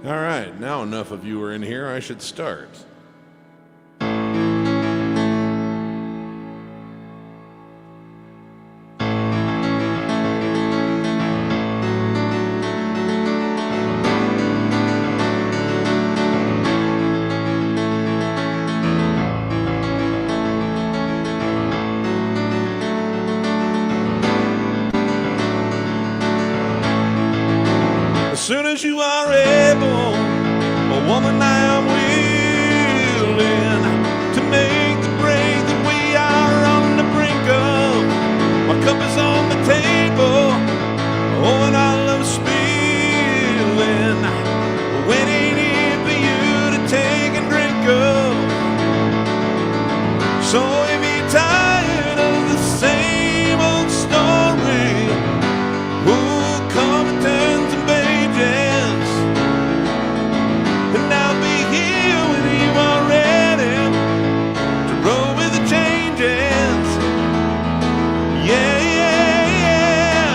All right, now enough of you are in here. I should start. As soon as you are able, a woman, I am willing to make the break that we are on the brink of. My cup is on the table, oh, and I love spilling, waiting here for you to take and drink of. So if you're tired of the same old story, oh, come and turn some pages, and I'll be here when you are ready to roll with the changes. Yeah, yeah, yeah.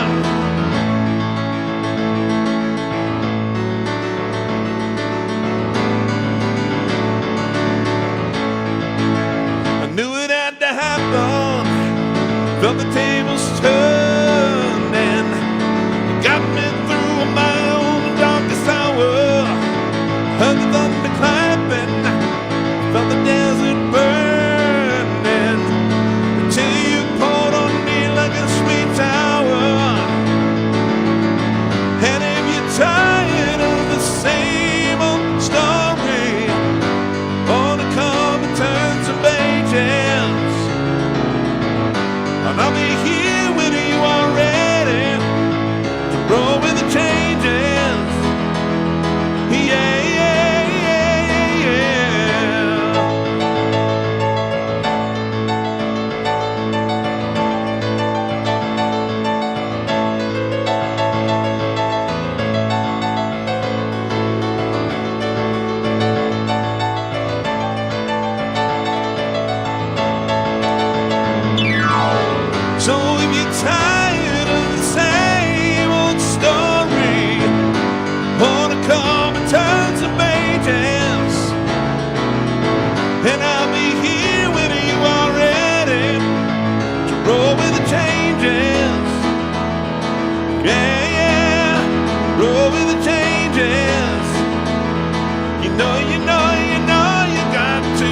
I knew it had to happen, felt the tables turning, got me through my own darkest hour. Heard the thunder clapping, felt the desert burning, until you poured on me like a sweet tower. And if you're tired of the same old story, wanna come and turn some pages, and I'll be here when you are ready to roll with the changes. Yeah, yeah, yeah, yeah. So if you're tired of the same old story, wanna come and turn some pages, and I'll be here when you are ready to roll with the changes. Yeah, yeah, roll with the changes. You know, you know, you know you got to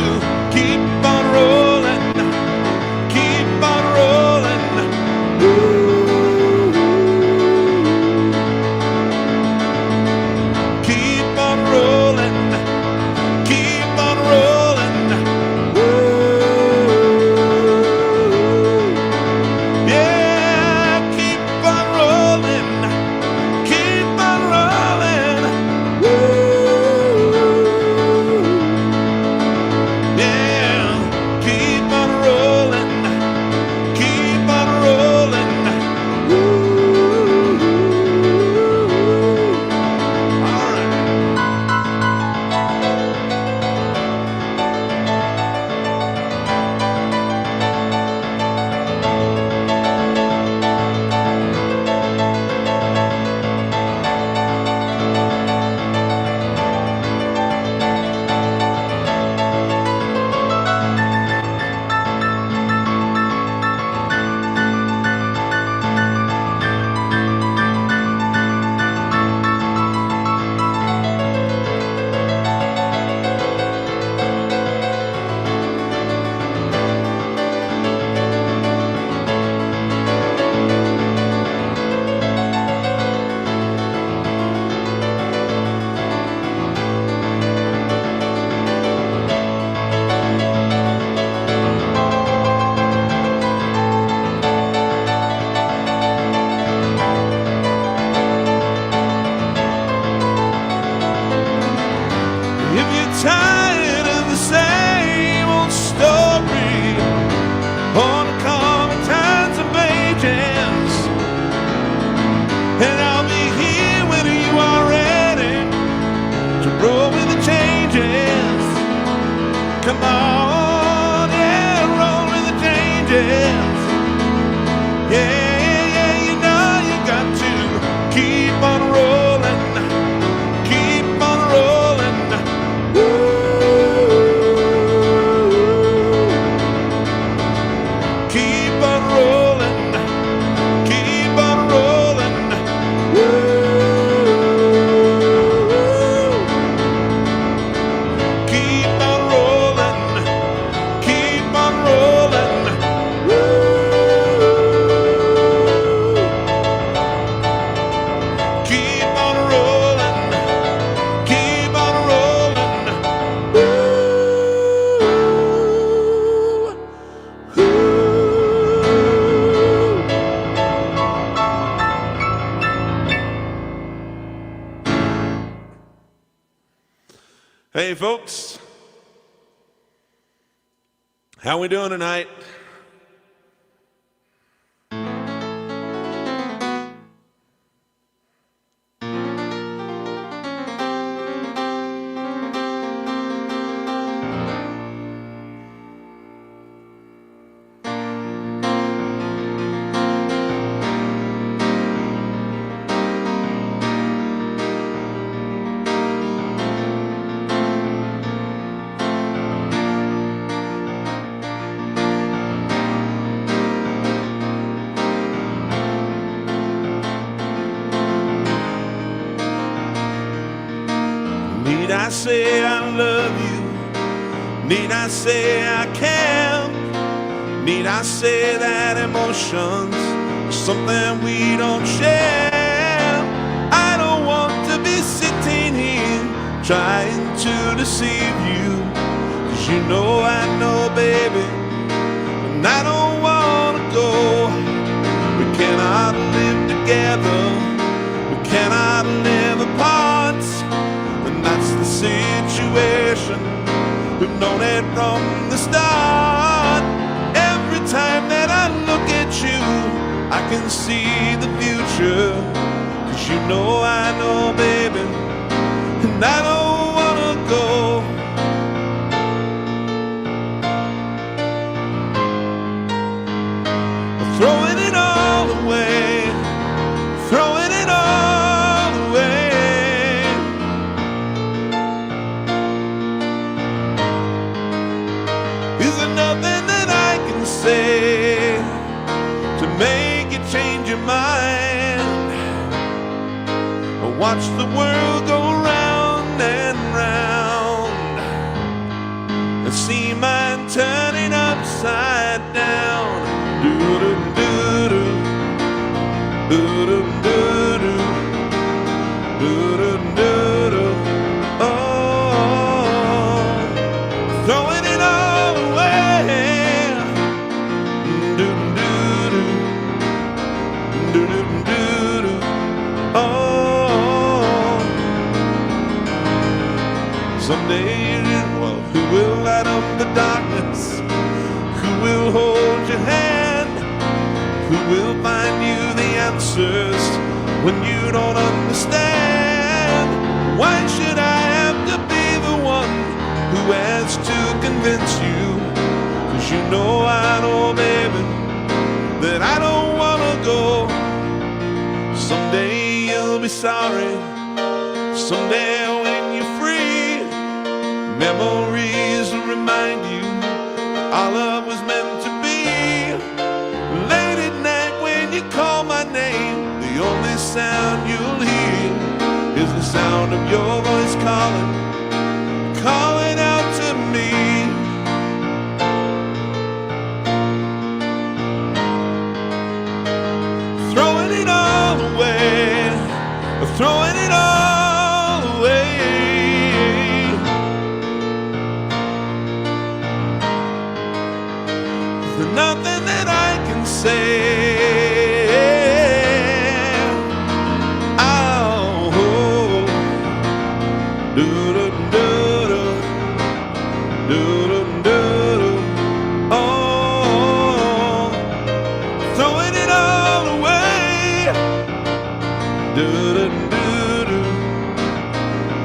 keep on rolling, keep on rolling. Keep on rolling, keep on rolling. Yeah, keep on rolling, keep on rolling. Yeah, keep on rolling, keep on rolling. All right. If you're tired of the same old story, wanna come and turn some pages, and I'll be here when you are ready to roll with the changes. Come on, yeah, roll with the changes. Yeah, yeah, yeah, you know you got to keep on rolling, keep on rolling. Hey folks, how we doing tonight? Need I say I love you? Need I say I can? Need I say that emotions are something we don't share? I don't want to be sitting here trying to deceive you, 'cause you know I know, baby, and I don't want to go. We cannot live together, we cannot live apart, and that's the situation. We've known it from the start. Every time that I look at you, I can see the future, 'cause you know I know, baby, and I don't wanna go. Throwing it all away, throwing it all away. Is there nothing that I can say to make you change your mind? I watch the world go round and round, I see mine turning upside down. Do-do-do-do, do-do-do-do, do-do-do-do. Oh, throwing it all away. Do-do-do-do, do-do-do-do. Oh, someday, well, who will light up the darkness? Who will hold your hand? Who will find you the answers when you don't understand? Why should I have to be the one who has to convince you? 'Cause you know I know, baby, that I don't wanna go. Someday you'll be sorry, someday when you're free, memories will remind you our love was meant to be. Late at night when you call my name, the only sound you'll hear is the sound of your voice calling, calling out to me. Throwing it all away, throwing it all away. There's nothing that I can say. Oh, do-do-do-do, do-do-do-do. Oh, throwing it all away. Do-do-do-do,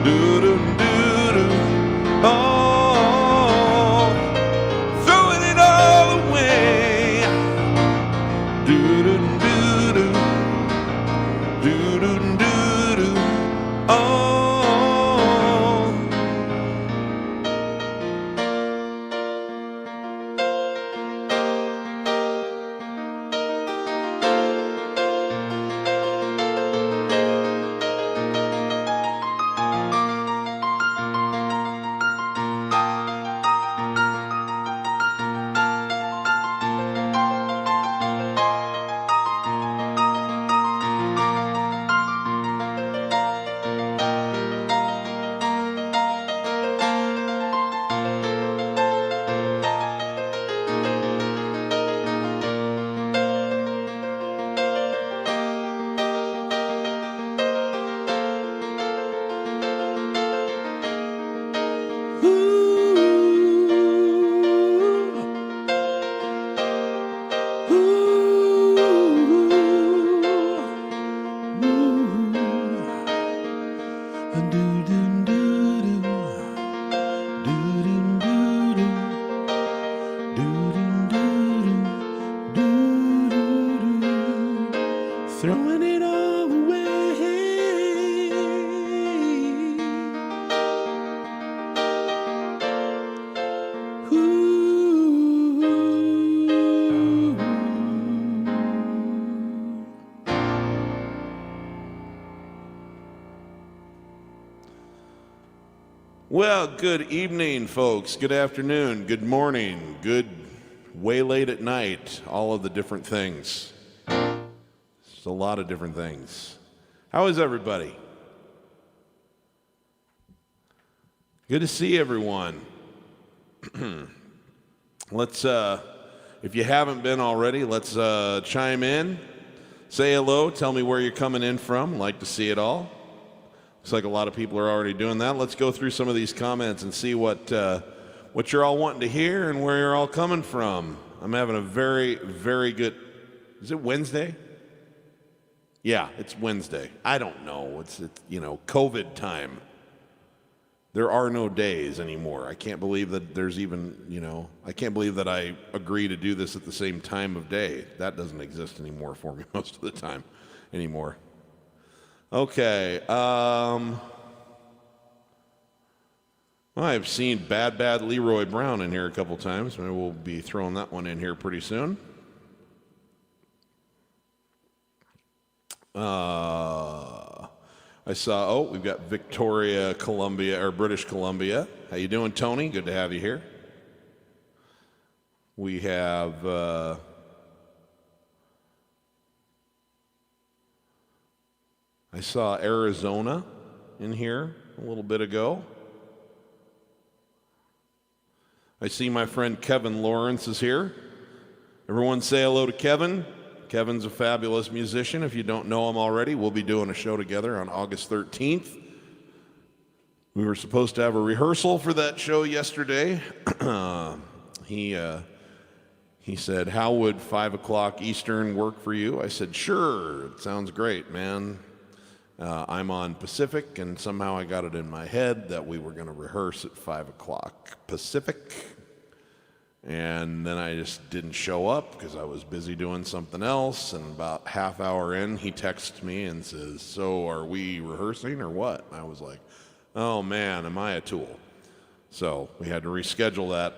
do-do-do-do. Oh, throwing it all away. Do-do-do-do, do-do-do-do. Oh. Throwing it all away. Well, good evening, folks. Good afternoon, good morning, good way late at night, all of the different things. It's a lot of different things. How is everybody? Good to see everyone. Let's, if you haven't been already, let's chime in, say hello, tell me where you're coming in from. Like to see it all. Looks like a lot of people are already doing that. Let's go through some of these comments and see what you're all wanting to hear and where you're all coming from. I'm having a very, very good, is it Wednesday? Yeah, it's Wednesday. I don't know. It's COVID time. There are no days anymore. I can't believe that there's even, I can't believe that I agree to do this at the same time of day. That doesn't exist anymore for me most of the time anymore. Okay. I've seen Bad Leroy Brown in here a couple times. Maybe we'll be throwing that one in here pretty soon. I saw, we've got Victoria, Columbia, or British Columbia. How you doing, Tony? Good to have you here. We have I saw Arizona in here a little bit ago. I see my friend Kevin Lawrence is here. Everyone say hello to Kevin. Kevin's a fabulous musician. If you don't know him already, we'll be doing a show together on August 13th. We were supposed to have a rehearsal for that show yesterday. He said, how would 5 o'clock Eastern work for you? I said, sure, it sounds great, man. I'm on Pacific, and somehow I got it in my head that we were going to rehearse at 5 o'clock Pacific. And then I just didn't show up because I was busy doing something else. And about half hour in, he texts me and says, so are we rehearsing or what? And I was like, oh man, am I a tool? So we had to reschedule that.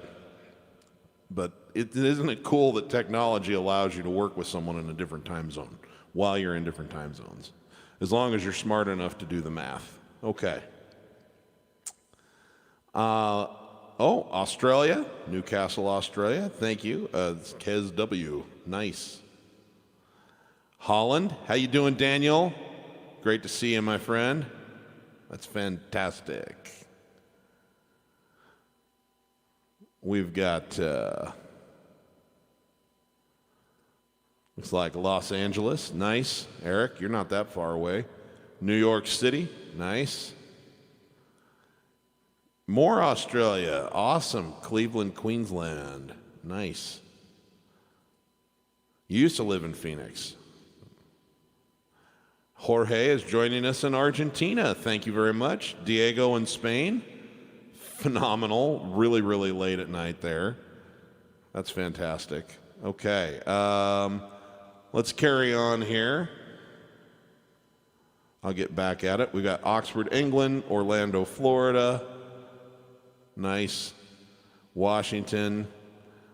But isn't it cool that technology allows you to work with someone in a different time zone while you're in different time zones? As long as you're smart enough to do the math. Okay. Australia, Newcastle, Australia. Thank you. It's Kez W. Nice. Holland. How you doing, Daniel? Great to see you, my friend. That's fantastic. We've got, looks like Los Angeles. Nice. Eric, you're not that far away. New York City. Nice. More Australia. Awesome. Cleveland, Queensland. Nice. You used to live in Phoenix. Jorge is joining us in Argentina. Thank you very much. Diego in Spain. Phenomenal. Really, really late at night there. That's fantastic. Okay. Let's carry on here. I'll get back at it. We got Oxford, England, Orlando, Florida. Nice. Washington.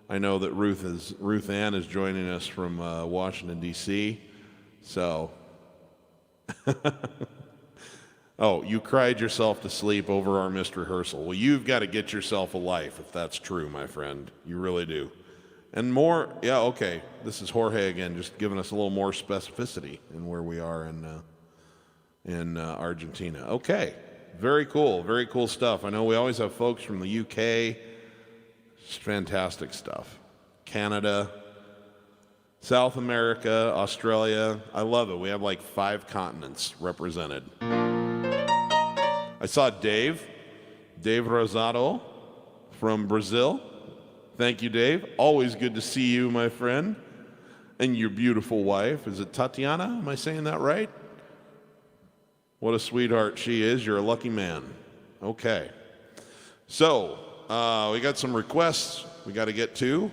I know that Ruth Ann is joining us from Washington, D.C. So, oh, you cried yourself to sleep over our missed rehearsal. Well, you've got to get yourself a life if that's true, my friend. You really do. And more, yeah, okay. This is Jorge again, just giving us a little more specificity in where we are in Argentina. Okay. Very cool stuff. I know we always have folks from the UK. It's fantastic stuff. Canada, South America, Australia. I love it. We have like 5 continents represented. I saw Dave Rosado from Brazil. Thank you, Dave. Always good to see you, my friend. And your beautiful wife. Is it Tatiana? Am I saying that right? What a sweetheart she is. You're a lucky man. Okay. So, we got some requests we got to get to.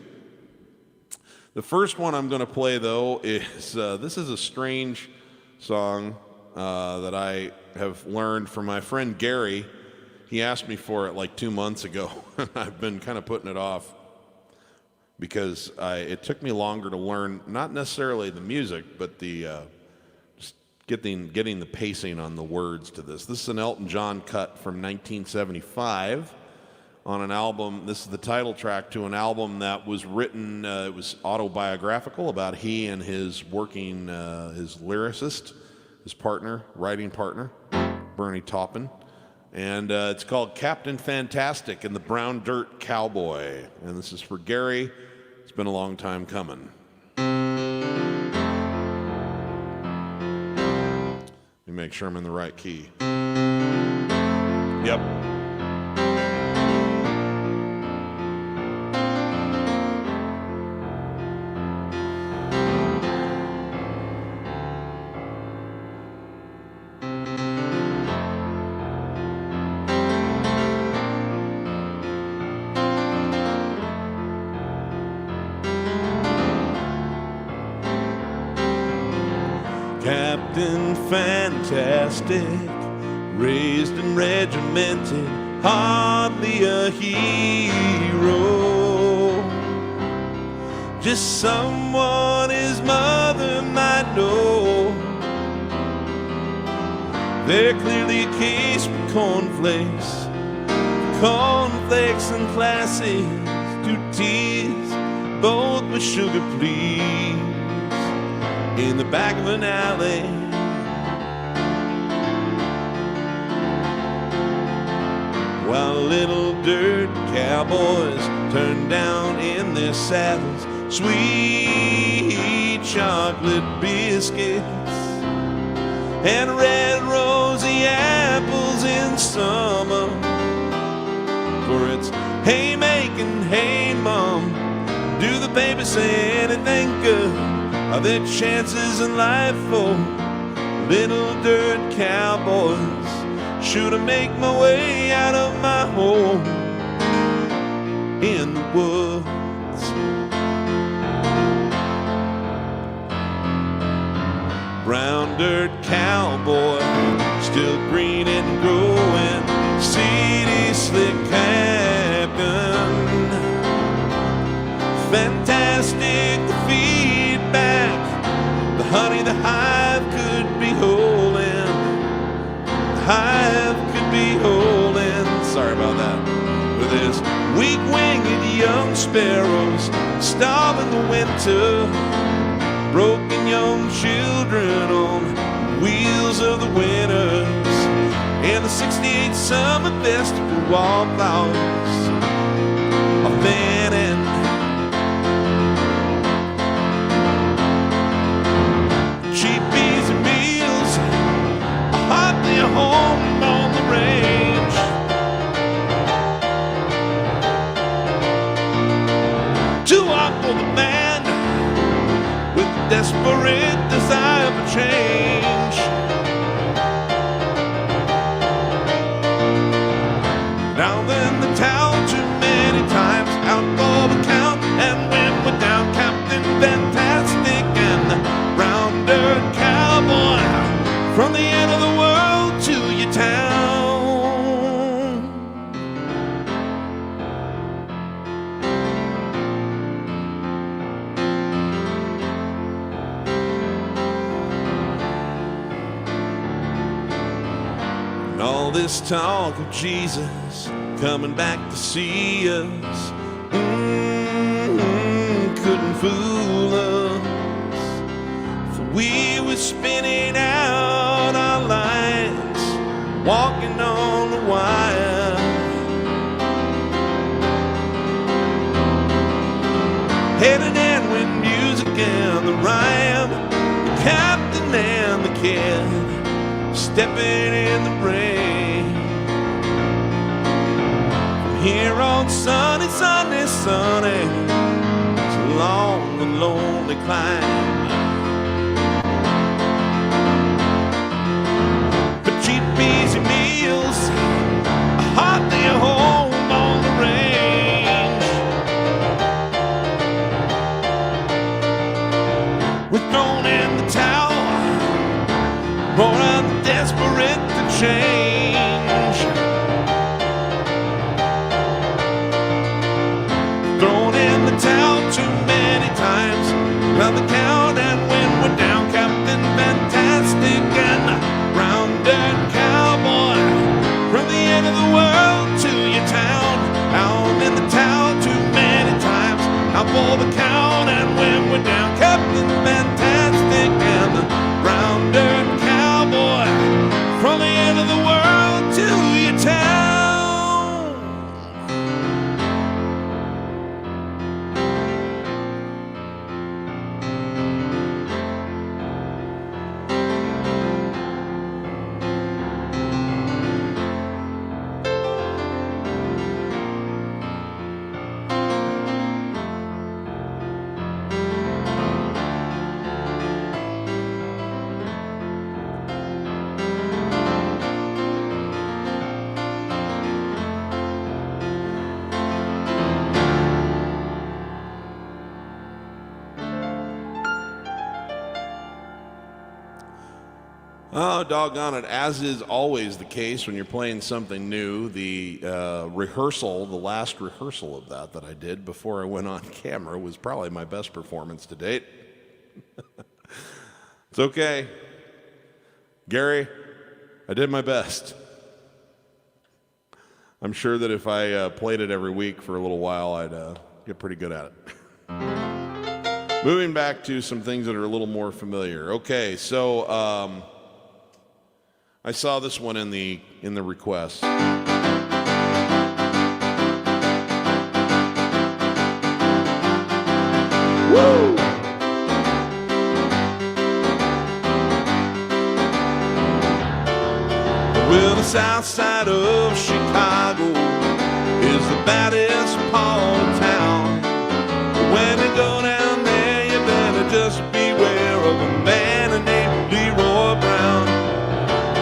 The first one I'm going to play, though, is this is a strange song that I have learned from my friend Gary. He asked me for it like 2 months ago. I've been kind of putting it off because it took me longer to learn, not necessarily the music, but the just getting the pacing on the words to this. This is an Elton John cut from 1975 on an album. This is the title track to an album that was written, it was autobiographical about he and his working, his lyricist, his partner, writing partner, Bernie Taupin. And it's called Captain Fantastic and the Brown Dirt Cowboy. And this is for Gary. It's been a long time coming. Let me make sure I'm in the right key. Yep. Captain Fantastic, raised and regimented, hardly a hero, just someone his mother might know. They're clearly a case for cornflakes and classics, 2 teas, both with sugar please, in the back of an alley. While little dirt cowboys turn down in their saddles, sweet chocolate biscuits and red rosy apples in summer. For it's haymaking, hey mom, do the baby say anything good? Are there chances in life for little dirt cowboys? Should I make my way out of my home in the woods? Brown dirt cowboy, still green and growing, seedy slick captain. Fantastic the feedback, the honey the hive could be holding. Hive could be holding, sorry about that, with his weak-winged young sparrows starving the winter, broken young children on wheels of the winters, and the 68 summer festival wallflowers are fanning. Cheap easy meals are hardly a home on the range. Too hot for the man with desperate desire for change. Now then the town too many times out for the count, and when we're down, Captain Fantastic and the brown dirt cowboy, from the end of the world to your town. And all this talk of Jesus coming back to see us, couldn't fool us, for we were spinning out our lines, walking on the wire. Headed in with music and the rhyme, the captain and the kid stepping in the rain. From here on sunny, sunny, sunny, it's a long and lonely climb. But Oh, doggone it. As is always the case when you're playing something new, the rehearsal, the last rehearsal of that I did before I went on camera was probably my best performance to date. It's okay. Gary, I did my best. I'm sure that if I played it every week for a little while, I'd get pretty good at it. Moving back to some things that are a little more familiar. Okay, so I saw this one in the request. Woo! Well, the south side of Chicago is the baddest part of town. When you go down there, you better just beware of a man named Leroy Brown.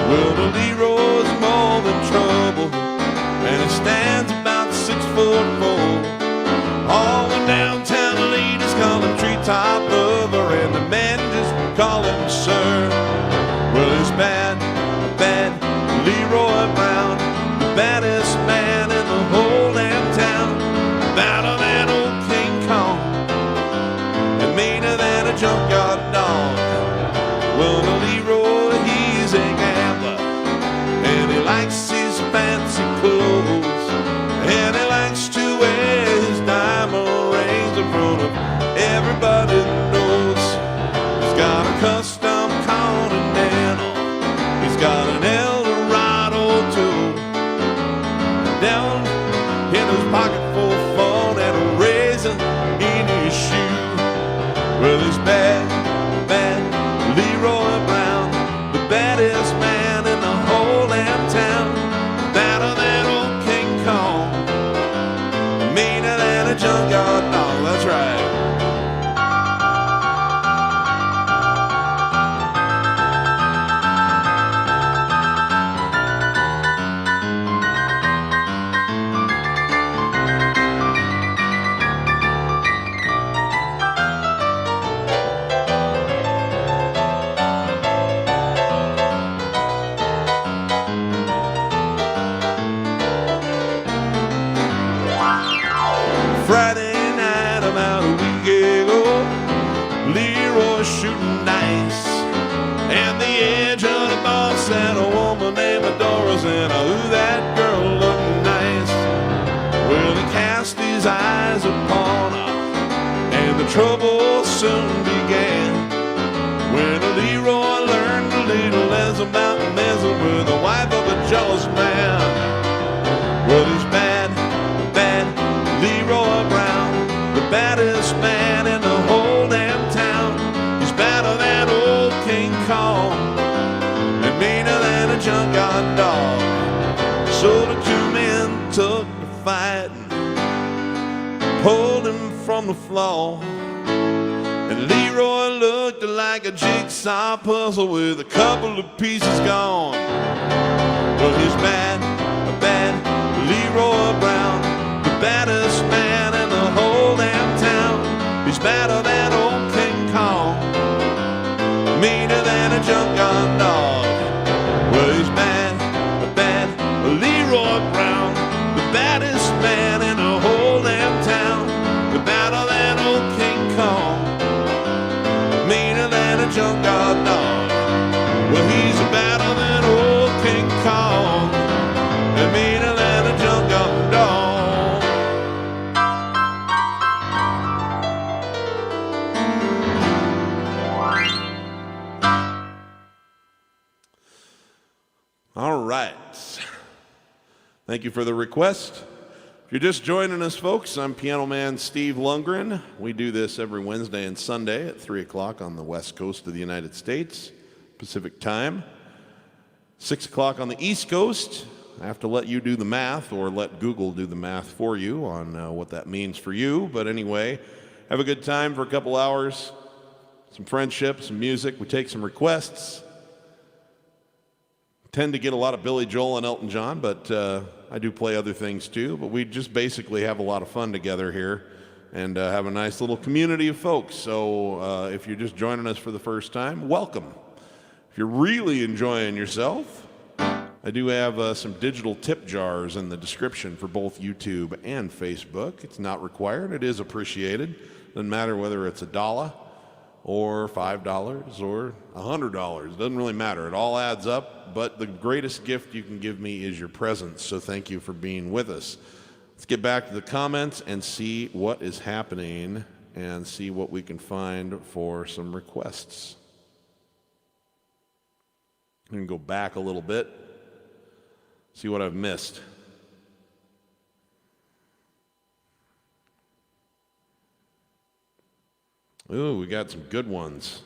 Well, the Leroy's more than trouble, and he stands about 6'4". All the downtown ladies call him treetop lover, and the men just call him sir. Well, he's bad Leroy Brown, the baddest man in the whole damn town. Badder than old King Kong, and meaner than a junkyard dog. Well, the Leroy, he's a gambler, and he likes his fancy clothes, and he likes to wear his diamond rings in front of everybody knows. He's got a custom Continental, he's got an Eldorado too, down in his pocket full of phone and a razor in his shoe. Well, he's bad Leroy Brown, the baddest man in the whole damn town. Badder than old King Kong, meaner than a junkyard dog. That's right. Friday night about a week ago, Leroy shooting dice, and the edge of the bar sat a woman named Doris, and ooh, that girl looked nice. Well, he cast his eyes upon her, and the trouble soon began. When Leroy learned a little less about messing with the wife of a jealous man. Well, he's bad Leroy Brown, the baddest man in the whole damn town. He's badder than old King Kong, and meaner than a junkyard dog. So the two men took to fighting, pulled him from the floor, and Leroy looked like a jigsaw puzzle with a couple of pieces gone. Well, he's bad Leroy Brown, the baddest man in the whole damn town. He's badder than old King Kong, meaner than a junkyard dog. Well, he's bad Leroy Brown, the baddest man in the whole damn town. The badder than old King Kong, meaner than a junkyard dog. Well, he's badder than old King Kong, and meaner than a junkyard dog. All right. Thank you for the request. If you're just joining us, folks, I'm Piano Man Steve Lungrin. We do this every Wednesday and Sunday at 3 o'clock on the west coast of the United States, Pacific time. 6 o'clock on the East Coast. I have to let you do the math, or let Google do the math for you on what that means for you. But anyway, have a good time for a couple hours, some friendship, some music. We take some requests. Tend to get a lot of Billy Joel and Elton John, but I do play other things too. But we just basically have a lot of fun together here and have a nice little community of folks. So if you're just joining us for the first time, welcome. If you're really enjoying yourself, I do have some digital tip jars in the description for both YouTube and Facebook. It's not required. It is appreciated. Doesn't matter whether it's $1 or $5 or $100. It doesn't really matter. It all adds up, but the greatest gift you can give me is your presence, so thank you for being with us. Let's get back to the comments and see what is happening and see what we can find for some requests. I'm going to go back a little bit, see what I've missed. Ooh, we got some good ones.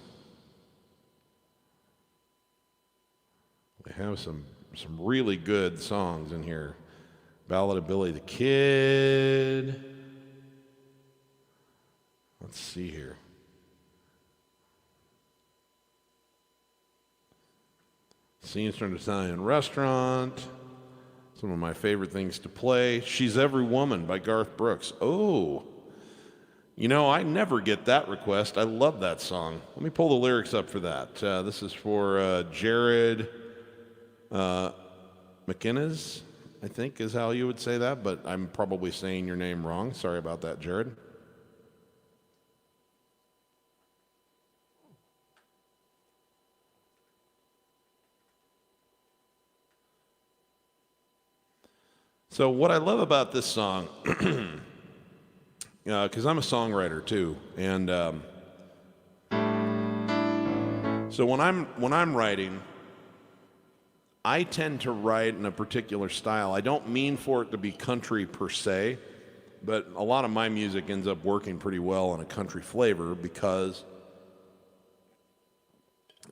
We have some really good songs in here. Ballad of Billy the Kid. Let's see here. Scenes from an Italian Restaurant. Some of my favorite things to play. She's Every Woman by Garth Brooks. Oh, you know, I never get that request. I love that song. Let me pull the lyrics up for that. This is for Jared McInnes, I think is how you would say that, but I'm probably saying your name wrong. Sorry about that, Jared. So what I love about this song, because I'm a songwriter too, and so when I'm writing, I tend to write in a particular style. I don't mean for it to be country per se, but a lot of my music ends up working pretty well in a country flavor because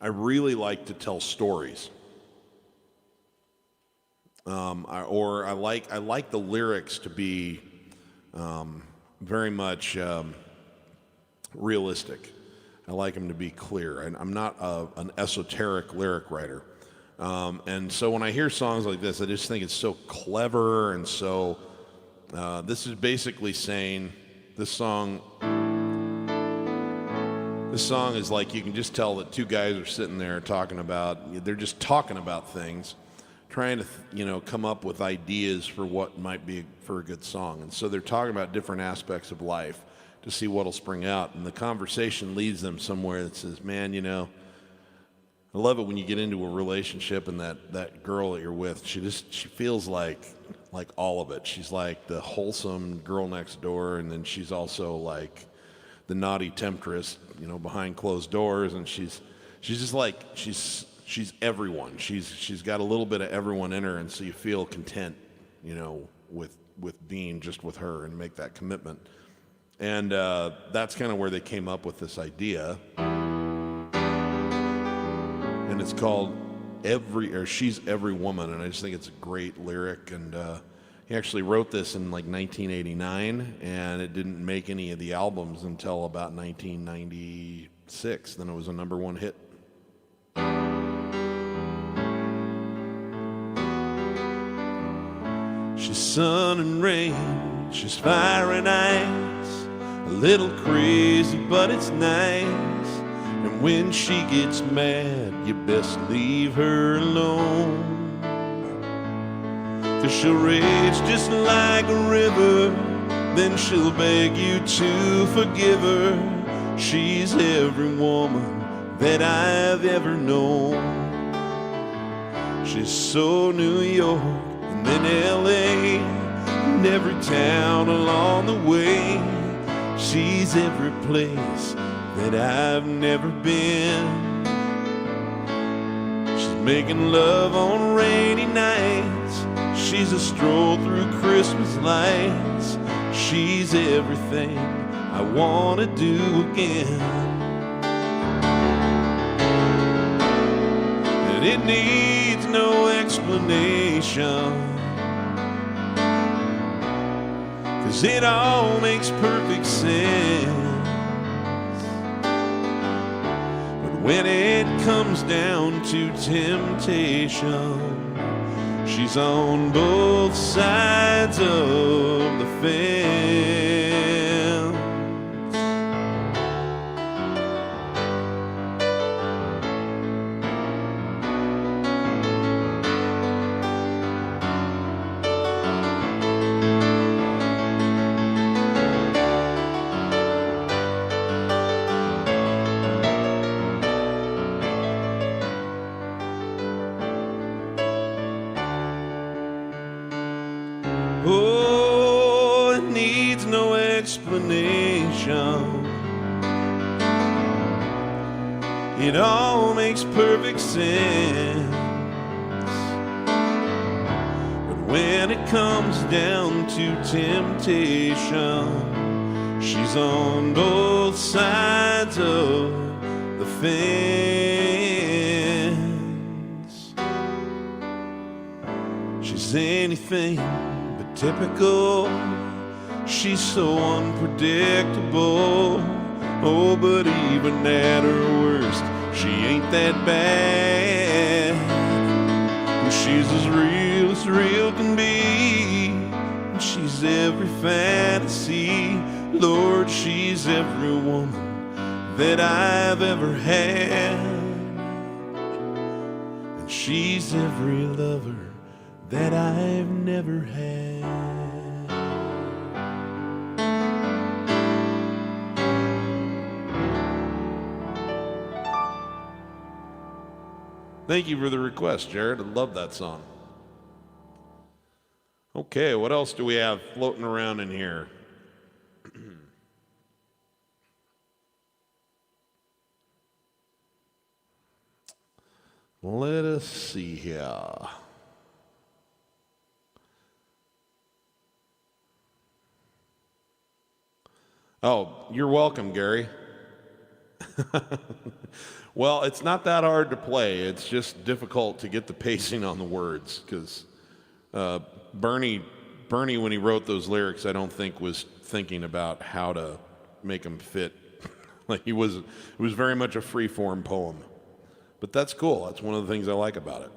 I really like to tell stories. I like the lyrics to be very much realistic. I like them to be clear. I'm not an esoteric lyric writer. And so when I hear songs like this, I just think it's so clever, and so this is basically saying this song is like, you can just tell that two guys are sitting there they're just talking about things, trying to come up with ideas for what might be for a good song. And so they're talking about different aspects of life to see what'll spring out, and the conversation leads them somewhere that says, man, I love it when you get into a relationship and that girl that you're with, she feels like all of it. She's like the wholesome girl next door, and then she's also like the naughty temptress, behind closed doors, and she's just like she's everyone. She's got a little bit of everyone in her, and so you feel content, with being just with her and make that commitment. And that's kind of where they came up with this idea. And it's called She's Every Woman, and I just think it's a great lyric. And he actually wrote this in like 1989, and it didn't make any of the albums until about 1996. Then it was a #1 hit. She's sun and rain, she's fire and ice, a little crazy, but it's nice. And when she gets mad, you best leave her alone, 'cause she'll rage just like a river, then she'll beg you to forgive her. She's every woman that I've ever known. She's so New York and then LA, and every town along the way. She's every place that I've never been. She's making love on rainy nights, she's a stroll through Christmas lights. She's everything I want to do again. And it needs no explanation, 'cause it all makes perfect sense. When it comes down to temptation, she's on both sides of the fence. Oh, it needs no explanation. It all makes perfect sense. But when it comes down to temptation, she's on both sides of the fence. She's anything but typical. She's so unpredictable. Oh, but even at her worst, she ain't that bad. And she's as real can be. And she's every fantasy. Lord, she's every woman that I've ever had. And she's every lover that I've never had. Thank you for the request, Jared. I love that song. Okay, what else do we have floating around in here? Let us see here. Oh, you're welcome, Gary. Well, it's not that hard to play. It's just difficult to get the pacing on the words because Bernie, when he wrote those lyrics, I don't think was thinking about how to make them fit. Like it was very much a free-form poem. But that's cool. That's one of the things I like about it.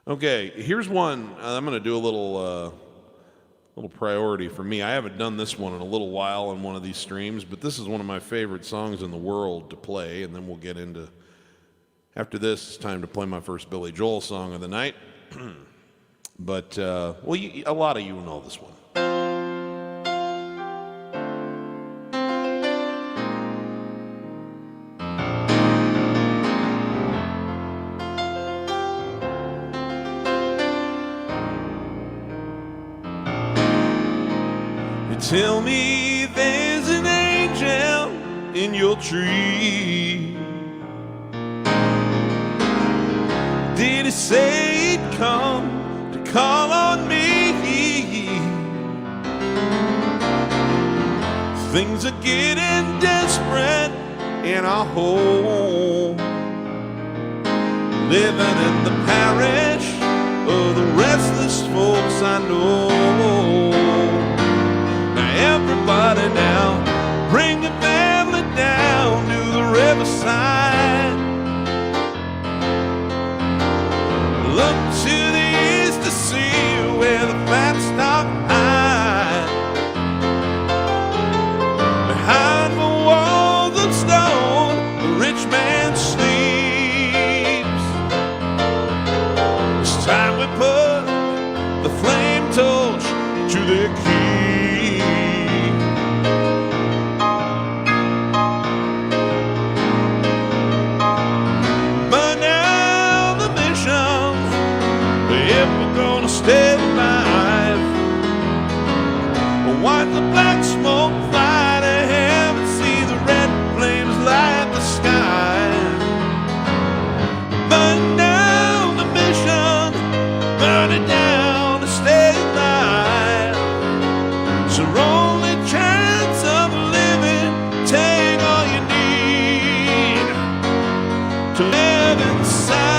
Okay, here's one. I'm going to do a little priority for me. I haven't done this one in a little while on one of these streams, but this is one of my favorite songs in the world to play, and then we'll get into, after this, it's time to play my first Billy Joel song of the night. But, well, a lot of you know this one. Tell me there's an angel in your tree. Did he say he'd come to call on me? Things are getting desperate in our home. Living in the parish of the restless folks I know. Everybody now, bring your family down to the riverside. Look to the east to see where the fat stock hide. Behind the walls of stone, the rich man sleeps. It's time we put the flame torch to their key. Stay alive. Watch the black smoke fly to heaven, see the red flames light the sky. Burn down the mission, burn it down to stay alive. It's your only chance of living. Take all you need to live inside.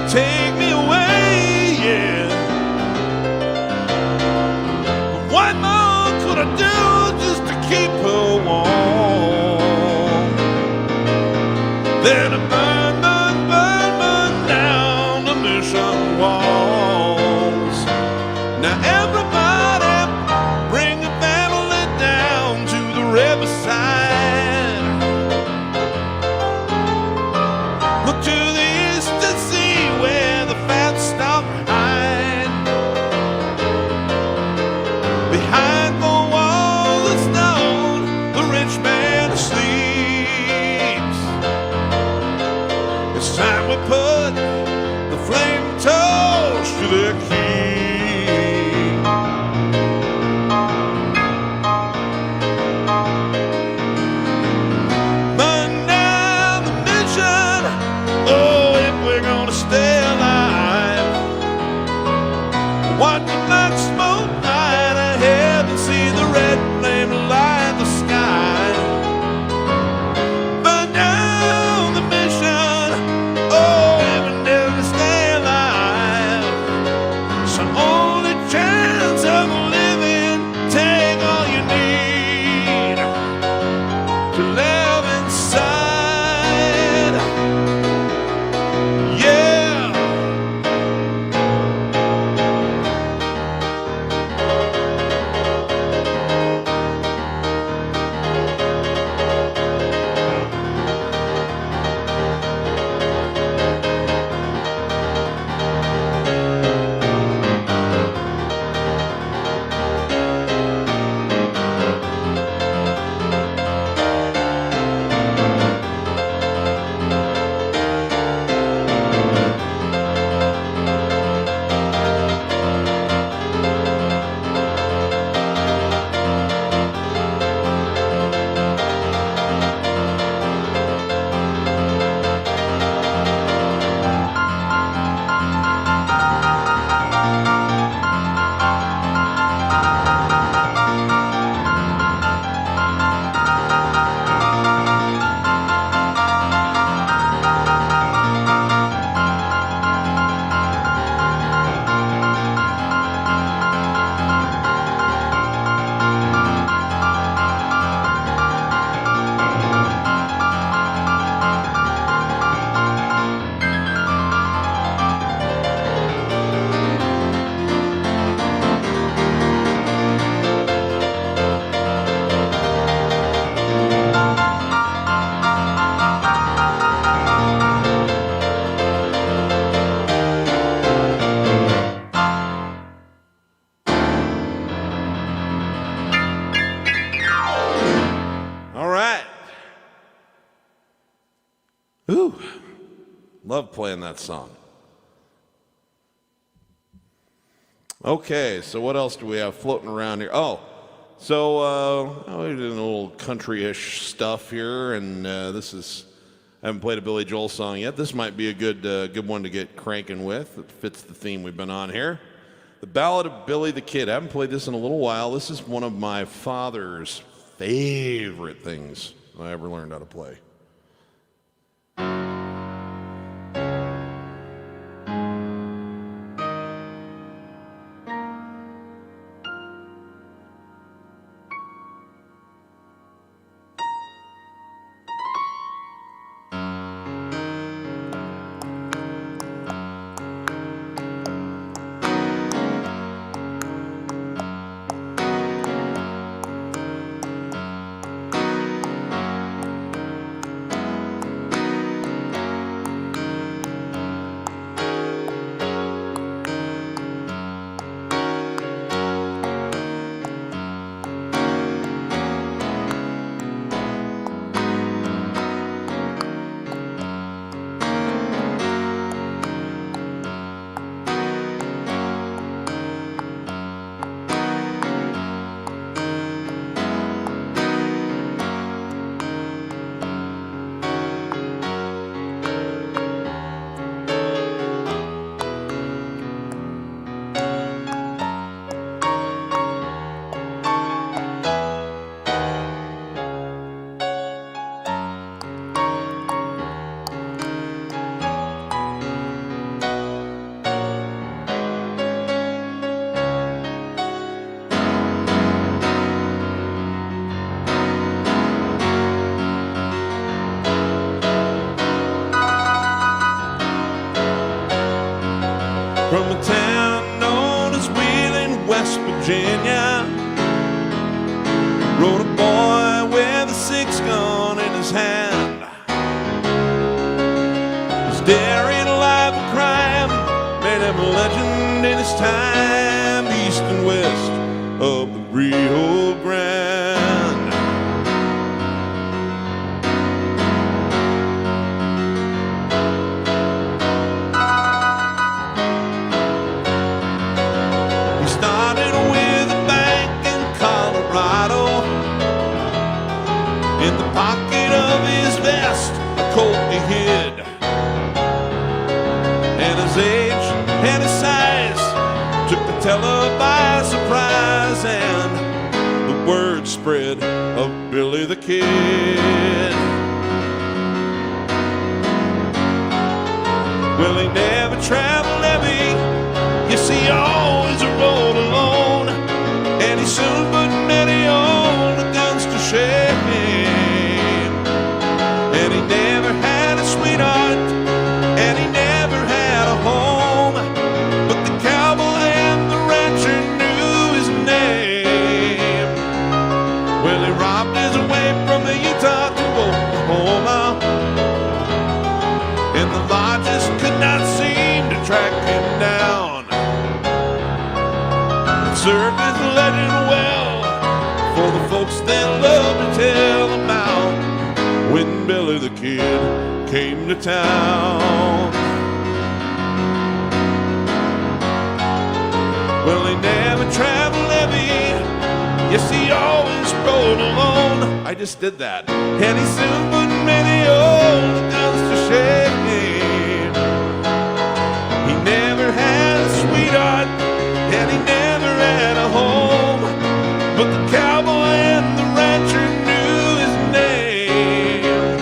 take me away, yeah. But what more could I do just to keep her warm? Then I burn down the mission walls. Now everybody bring your family down to the riverside. Look to the east to see where the fat stock hide. Behind the wall of stone, the rich man sleeps. It's time we put the flame torch to their key. Burn down the mission, oh, if we're gonna stay alive. Watch the black smoke light ahead and see the red flame light the sky. Burn down the mission, oh, if we never stay alive. So only chance of living, take all you need to live inside. Yeah. All right. Ooh, love playing that song. Okay, so what else do we have floating around here? Oh, so we're doing a little country-ish stuff here, and this is, I haven't played a Billy Joel song yet. This might be a good one to get cranking with. It fits the theme we've been on here. The Ballad of Billy the Kid. I haven't played this in a little while. This is one of my father's favorite things I ever learned how to play. from a town known as Wheeling, West Virginia. Rode a boy with a 6-gun in his hand. His daring life of crime made him a legend in his time, east and west of the Rio Grande. He started with a bank in Colorado. In the pocket of his vest, a coat he hid. And his age and his size took the teller by surprise, and the word spread of Billy the Kid. Well, he never traveled heavy, yes, he always rode alone, and he soon put many on the guns to shame. And he never had a sweetheart, and he never had a home, but the cowboy and the rancher knew his name. Well, he robbed his way from Utah to Oklahoma, and the lodges could not seem to track him down. It served his legend well for the folks that love to tell about when Billy the Kid came to town. Well, he never traveled heavy, yes, he always rode alone. I just did that. And he soon put many old guns to shame. He never had a sweetheart, and he never had a home, but the cowboy and the rancher knew his name.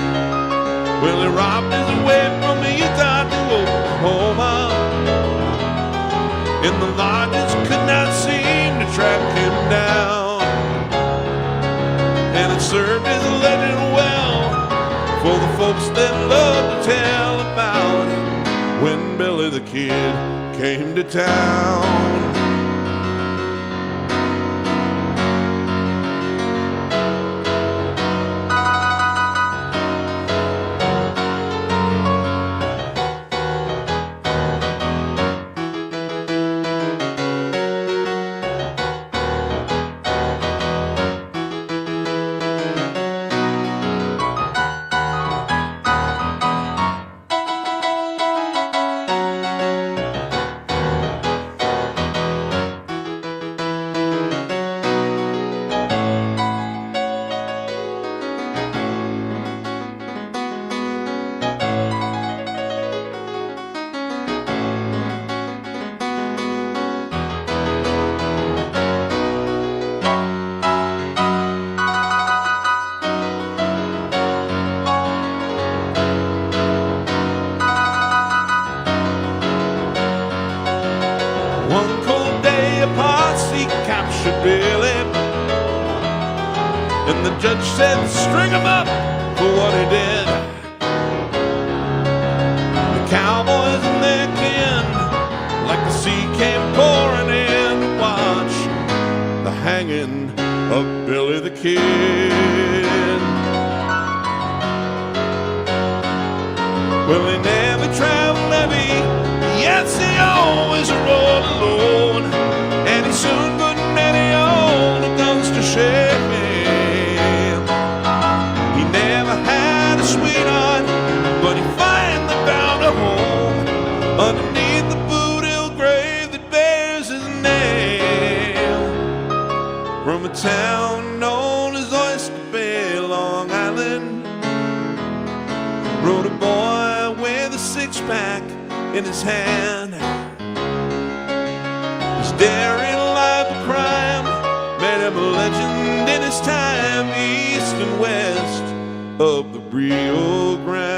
Well, he robbed his way from Utah to Oklahoma, and the lodges could not seem to track him down. And it served his legend well for the folks that love to tell about when Billy the Kid came to town. And the judge said, string him up for what he did. The cowboys and their kin, like the sea came pouring in to watch the hanging of Billy the Kid. Well, he never traveled heavy, yes, he always rode alone, and he soon put many old guns to shame. He never had a sweetheart, but he finally found a home underneath the Boot Hill grave that bears his name. From a town known as Oyster Bay, Long Island, rode a boy with a 6-pack in his hand. His daring life of crime made him a legend in his time, east and west of the Rio Grande.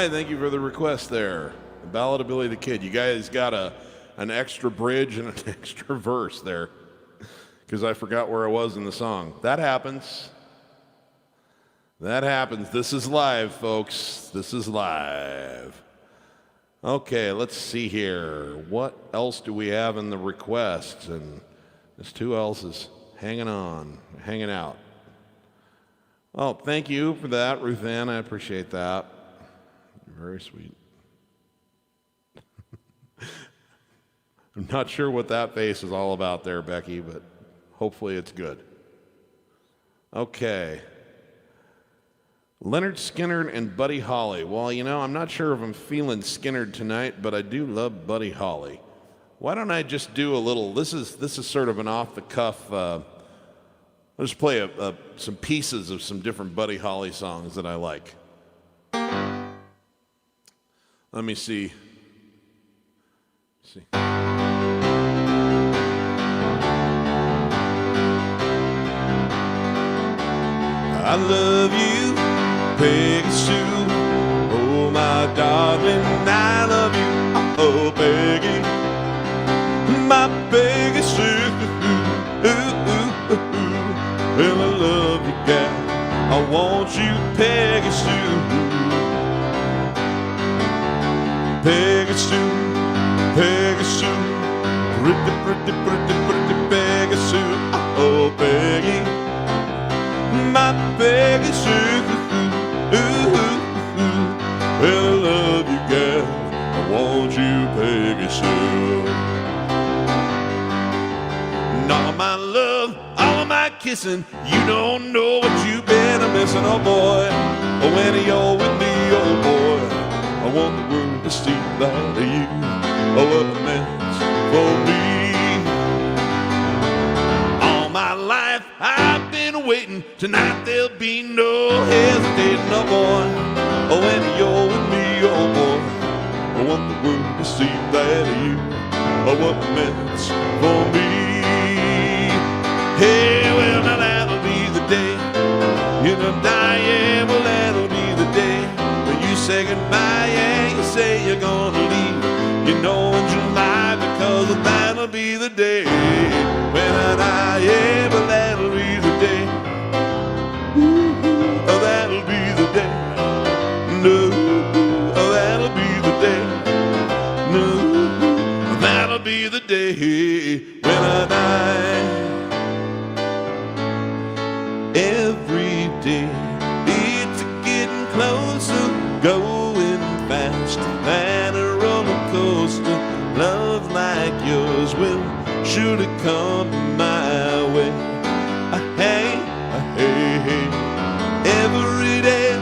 right, thank you for the request there. The Ballad of Billy the Kid. You guys got an extra bridge and an extra verse there because I forgot where I was in the song. That happens. That happens. This is live, folks. This is live. Okay, let's see here. What else do we have in the requests? And there's two else's hanging out. Oh, thank you for that, Ruth Ann. I appreciate that. Very sweet. I'm not sure what that face is all about there, Becky, but hopefully it's good. Okay. Leonard Skinner and Buddy Holly. Well, you know, I'm not sure if I'm feeling Skinnered tonight, but I do love Buddy Holly. Why don't I just do a little, this is sort of an off-the-cuff, I'll just play some pieces of some different Buddy Holly songs that I like. Let me see. I love you, Peggy Sue. Oh, my darling, I love you. Oh, Peggy, my Peggy Sue. Well, I love you, gal. I want you, Peggy Sue. Peggy Sue, Peggy Sue. Pretty, pretty, pretty, pretty Peggy Sue. Oh, Peggy, my Peggy Sue. Well, I love you, gal. I want you, Peggy Sue. And all of my love, all of my kissing, you don't know what you've been missing, oh boy. Oh, when you're with me, oh boy, I want the world to see that of you. Oh, what it meant for me. All my life I've been waiting. Tonight there'll be no hesitating, oh boy. Oh, when you're with me, oh boy, I want the world to see that of you. Oh, what it meant for me. Hey, well, now that'll be the day. You're gonna die, yeah, well, that'll be the day. When you say goodbye, yeah, you say you're gonna leave. You know in July, because that'll be the day. When I die, yeah, but that'll be the day. Ooh, oh, that'll be the day. No, oh, that'll be the day. No, that'll be the day when I die. Every day it's getting closer, going faster than a roller coaster. Love like yours will surely come my way. Hey, hey, every day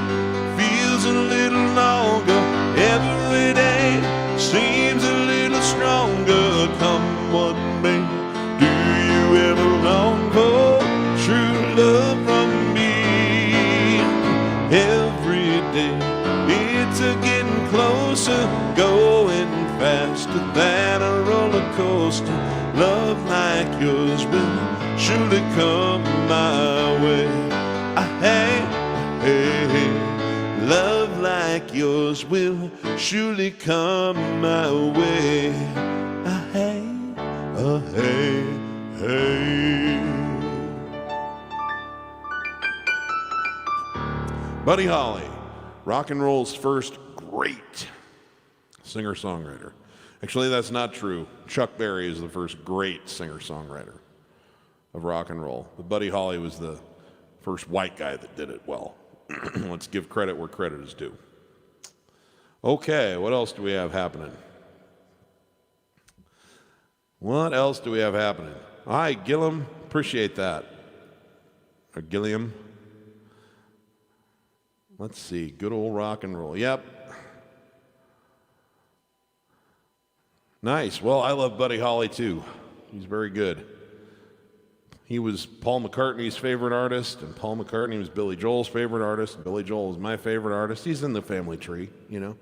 feels a little longer. Every day seems a little stronger. Come what may, do you ever long for true love from me? Every day it's a getting closer, going faster than a roller coaster. Love like yours will surely come my way. Hey, hey, love like yours will surely come my way. Hey, hey, hey. Buddy Holly, rock and roll's first great singer-songwriter. Actually, that's not true. Chuck Berry is the first great singer-songwriter of rock and roll. But Buddy Holly was the first white guy that did it well. Let's give credit where credit is due. Okay, what else do we have happening? What else do we have happening? Hi, Gilliam. Appreciate that. Or Gilliam. Let's see. Good old rock and roll. Yep. Nice. Well, I love Buddy Holly too. He's very good. He was Paul McCartney's favorite artist, and Paul McCartney was Billy Joel's favorite artist. Billy Joel is my favorite artist. He's in the family tree, you know.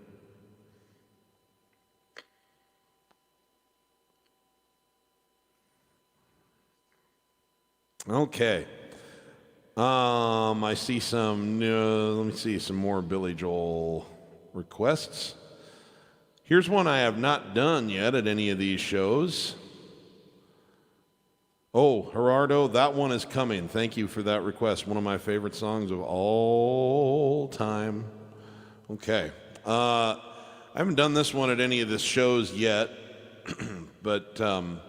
Okay. I see some, let me see, some more Billy Joel requests. Here's one I have not done yet at any of these shows. Oh, Gerardo, that one is coming. Thank you for that request. One of my favorite songs of all time. Okay. I haven't done this one at any of the shows yet, but kind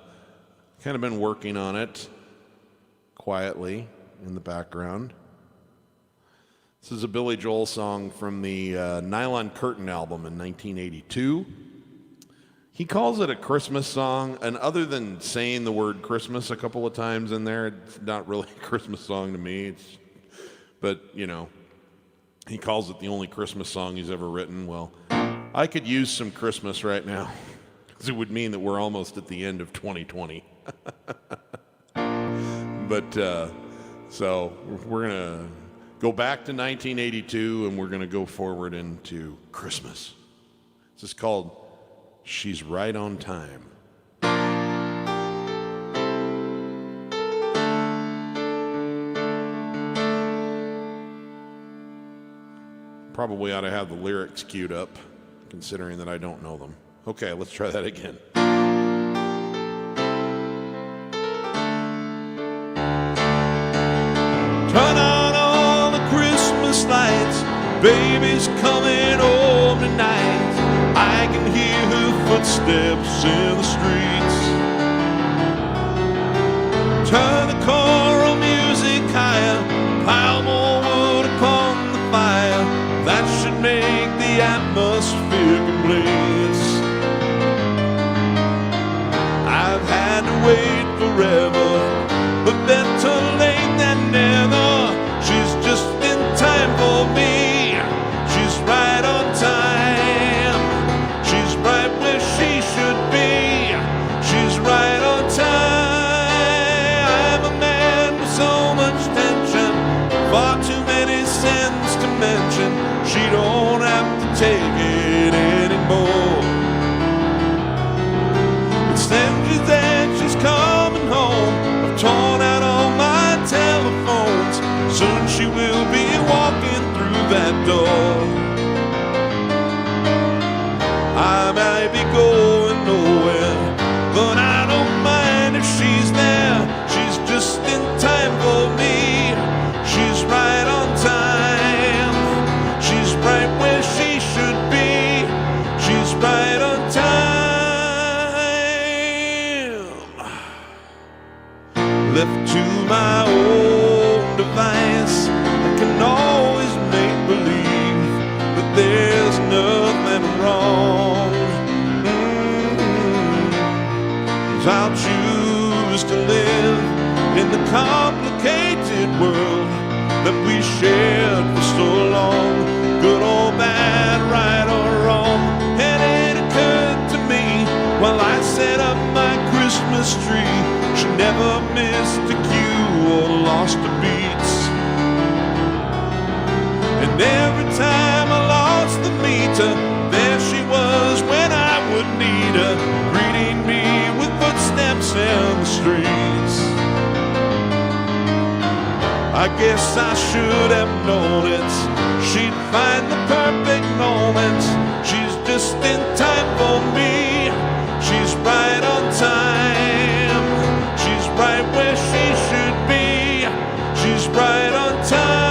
of been working on it quietly in the background. This is a Billy Joel song from the Nylon Curtain album in 1982. He calls it a Christmas song, and other than saying the word Christmas a couple of times in there, it's not really a Christmas song to me. But, you know, he calls it the only Christmas song he's ever written. Well, I could use some Christmas right now, because it would mean that we're almost at the end of 2020. But, so we're going to go back to 1982, and we're going to go forward into Christmas. This is called She's Right on Time. Probably ought to have the lyrics queued up, considering that I don't know them. Okay, let's try that again. Turn on all the Christmas lights, baby's coming home tonight. I can hear her footsteps in the streets. Turn the choral music higher, pile more wood upon the fire. That should make the atmosphere complete. I've had to wait forever, but better late than never. She's just in time for me. She's right on time. Right where she should be. She's right on time. I'm a man with so much tension, far too many sins to mention. She don't have to take it anymore. Instead she said she's coming home. I've torn out all my telephones. Soon she will be walking through that door. I might be going nowhere, but I don't mind if she's there. She's just in time for me. She's right on time. She's right where she should be. She's right on time. Left to my own device, I can always make believe that there's nothing wrong. I'll choose to live in the complicated world that we shared for so long. Good or bad, right or wrong. And it occurred to me while I set up my Christmas tree, she never missed a cue or lost a beat. And every time I lost the meter, there she was when I would need her, greeting me with footsteps in the streets. I guess I should have known it. She'd find the perfect moment. She's just in time for me. She's right on time. She's right where she should be. She's right on time.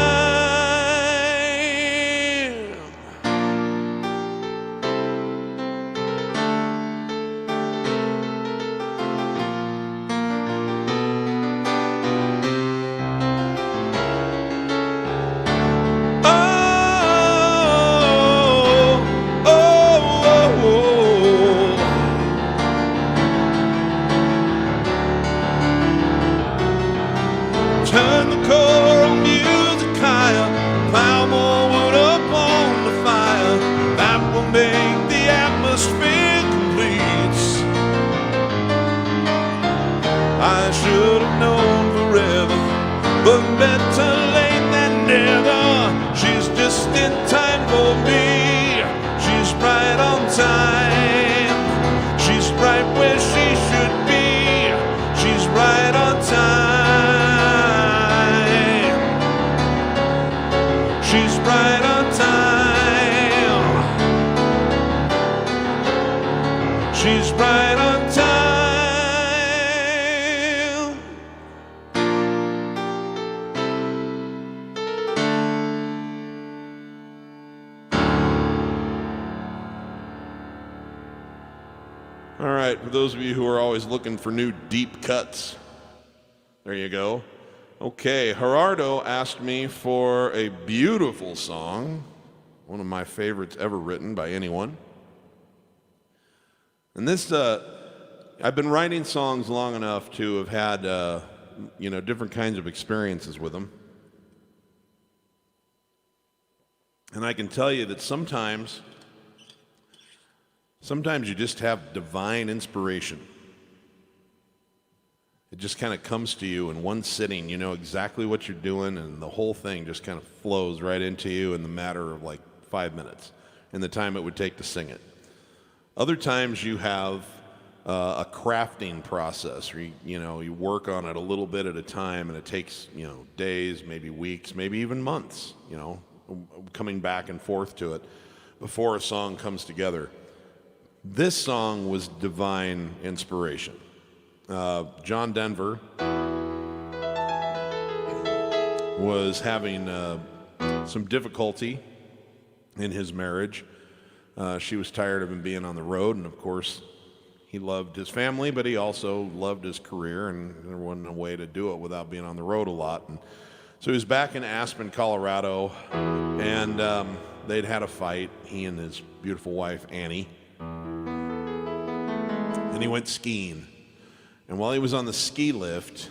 She's right on time. right on time. All right, for those of you who are always looking for new deep cuts, there you go. Okay, Gerardo asked me for a beautiful song, one of my favorites ever written by anyone. And this, I've been writing songs long enough to have had, different kinds of experiences with them. And I can tell you that sometimes you just have divine inspiration. It just kind of comes to you in one sitting. You know exactly what you're doing, and the whole thing just kind of flows right into you in the matter of like 5 minutes, in the time it would take to sing it. Other times you have a crafting process where you work on it a little bit at a time, and it takes days, maybe weeks, maybe even months, coming back and forth to it before a song comes together. This song was divine inspiration. John Denver was having some difficulty in his marriage. She was tired of him being on the road, and of course he loved his family, but he also loved his career, and there wasn't a way to do it without being on the road a lot. And so he was back in Aspen, Colorado, and they'd had a fight, he and his beautiful wife Annie. And he went skiing. And while he was on the ski lift,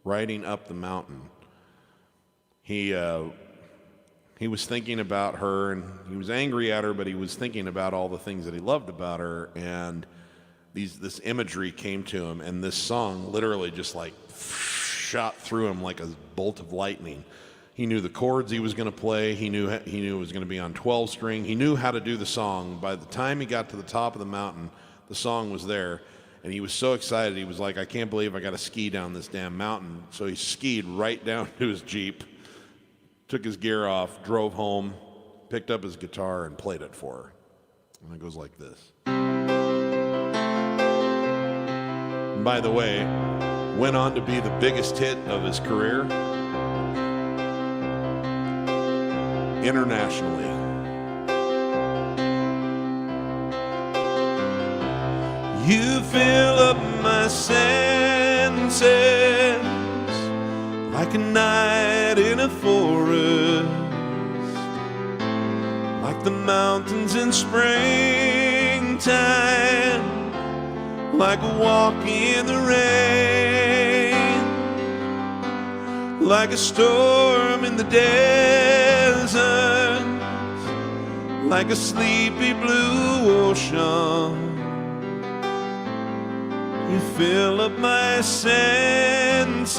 riding up the mountain, he was thinking about her, and he was angry at her, but he was thinking about all the things that he loved about her, and this imagery came to him, and this song literally just like shot through him like a bolt of lightning. He knew the chords he was going to play. He knew it was going to be on 12 string. He knew how to do the song. By the time he got to the top of the mountain, the song was there, and he was so excited. He was like, I can't believe I got to ski down this damn mountain. So he skied right down to his Jeep, took his gear off, drove home, picked up his guitar, and played it for her. And it goes like this. And by the way, went on to be the biggest hit of his career internationally. You fill up my senses like a night in a forest, like the mountains in springtime, like a walk in the rain, like a storm in the desert, like a sleepy blue ocean. You fill up my senses,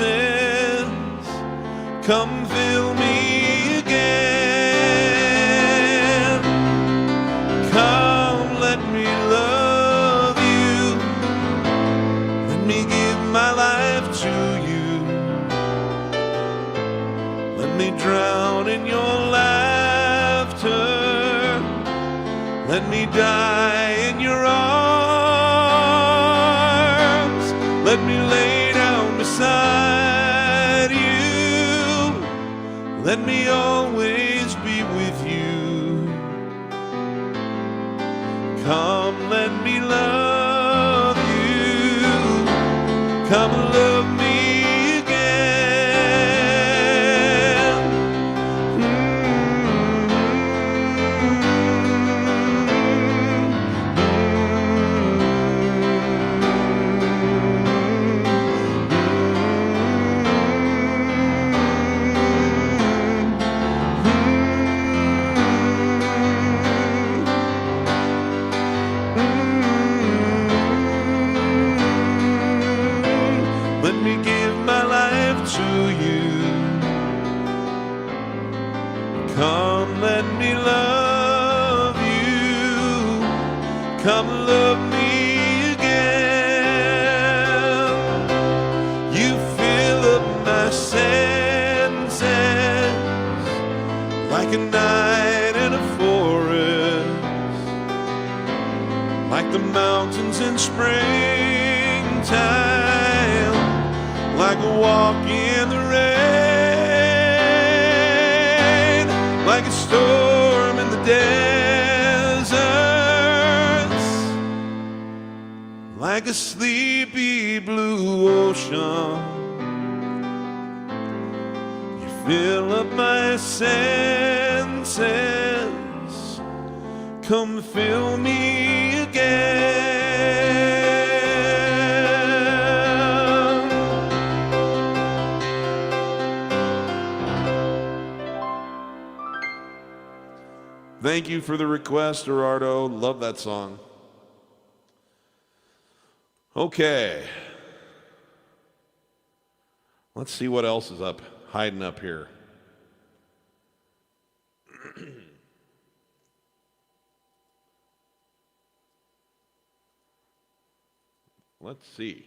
come fill me again. Come, let me love you, let me give my life to you, let me drown in your laughter, let me die in your arms, let me lay down beside you, let me always be with you. Come, let me love you, come love me again. Let me give my life to you. Come, let me love you. Come, love me again. You fill up my senses like a night in a forest, like the mountains in springtime, like a walk in the rain, like a storm in the deserts, like a sleepy blue ocean. You fill up my senses, come fill me again. Thank you for the request, Gerardo. Love that song. Okay. Let's see what else is hiding up here. Let's see.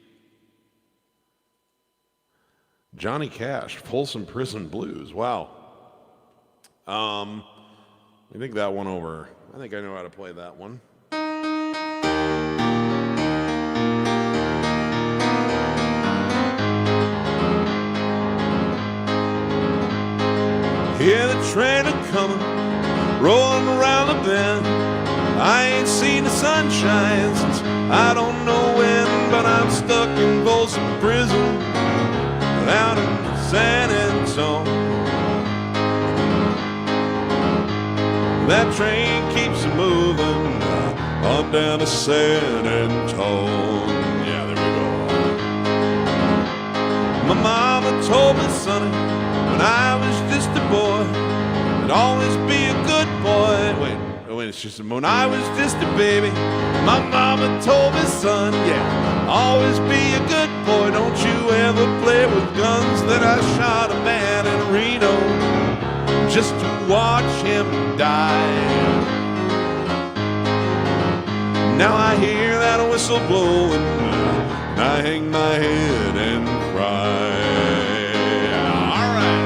Johnny Cash, Folsom Prison Blues. Wow. I think that one over. I think I know how to play that one. Hear the train a-comin', rolling around the bend. I ain't seen the sunshine since I don't know when, but I'm stuck in Folsom Prison, out in San Antonio. That train keeps moving on down to San Antonio. Yeah, there we go. My mama told me, sonny, when I was just a boy, I'd always be a good boy. Wait, it's just when I was just a baby. My mama told me, son, yeah, always be a good boy. Don't you ever play with guns. That I shot a man in Reno just to watch him die. Now I hear that whistle blowing, and I hang my head and cry. All right.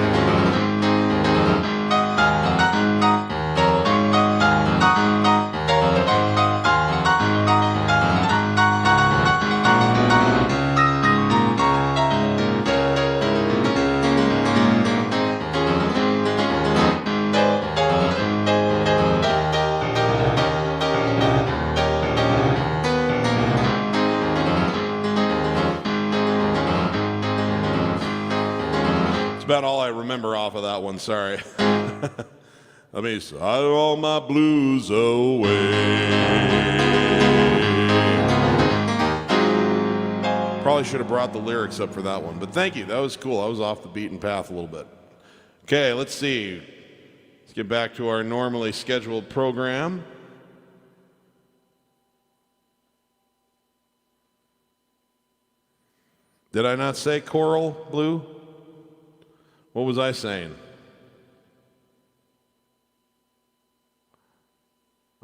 About all I remember off of that one, sorry. Let me hide all my blues away. Probably should have brought the lyrics up for that one, but thank you, that was cool. I was off the beaten path a little bit. Okay, let's see. Let's get back to our normally scheduled program. Did I not say coral blue? What was I saying?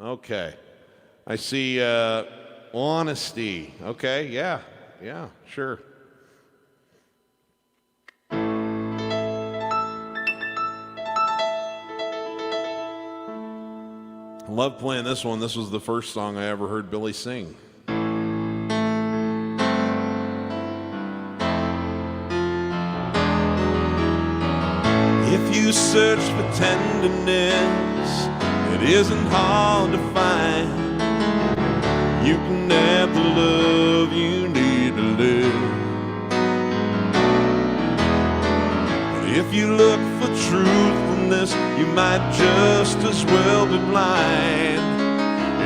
Okay. I see honesty. Okay, yeah, sure. I love playing this one. This was the first song I ever heard Billy sing. If you search for tenderness, it isn't hard to find. You can have the love you need to live. But if you look for truthfulness, you might just as well be blind.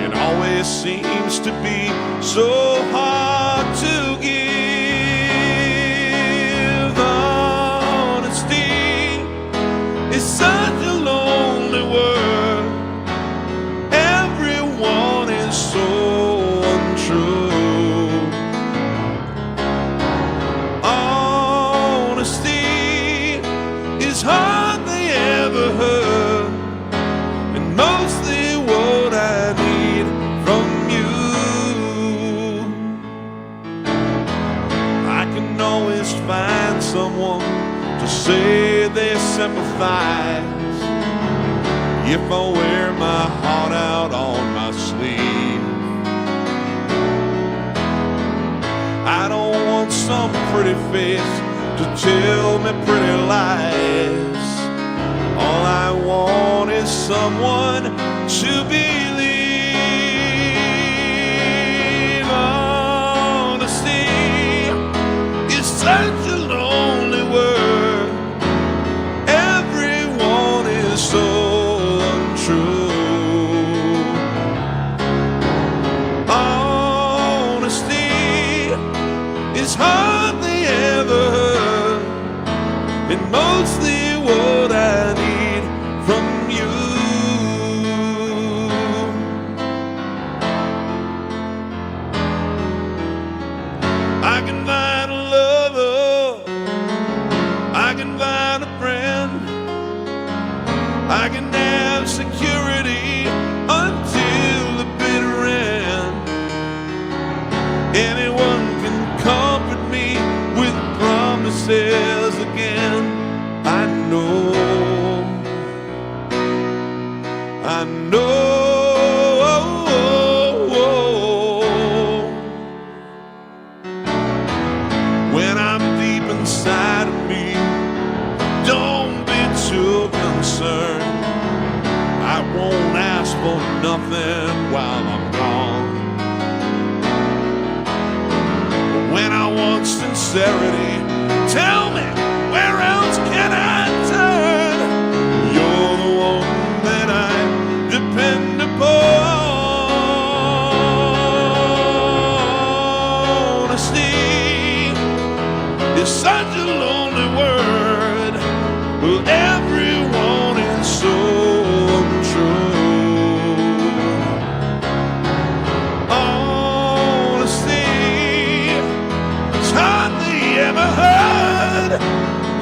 It always seems to be so hard to give. It's such a lonely world. Everyone is so untrue. Honesty is hardly ever heard, and mostly what I need from you. I can always find someone to say they sympathize if I wear my heart out on my sleeve. I don't want some pretty face to tell me pretty lies. All I want is someone to believe. Honesty is such a lonely word. Everyone is so untrue. Honesty is hardly ever heard, and mostly what I need from you. I can find a lover, I can find a friend, I can have security until the bitter end. Anyone can comfort me with promises again. I know when I'm deep inside of me. Don't be too concerned. I won't ask for nothing while I'm gone. But when I want sincerity, tell me, where else can I turn? You're the one that I depend upon. Honesty is such a lonely word. Well, everyone is so untrue. Honesty is hardly ever heard,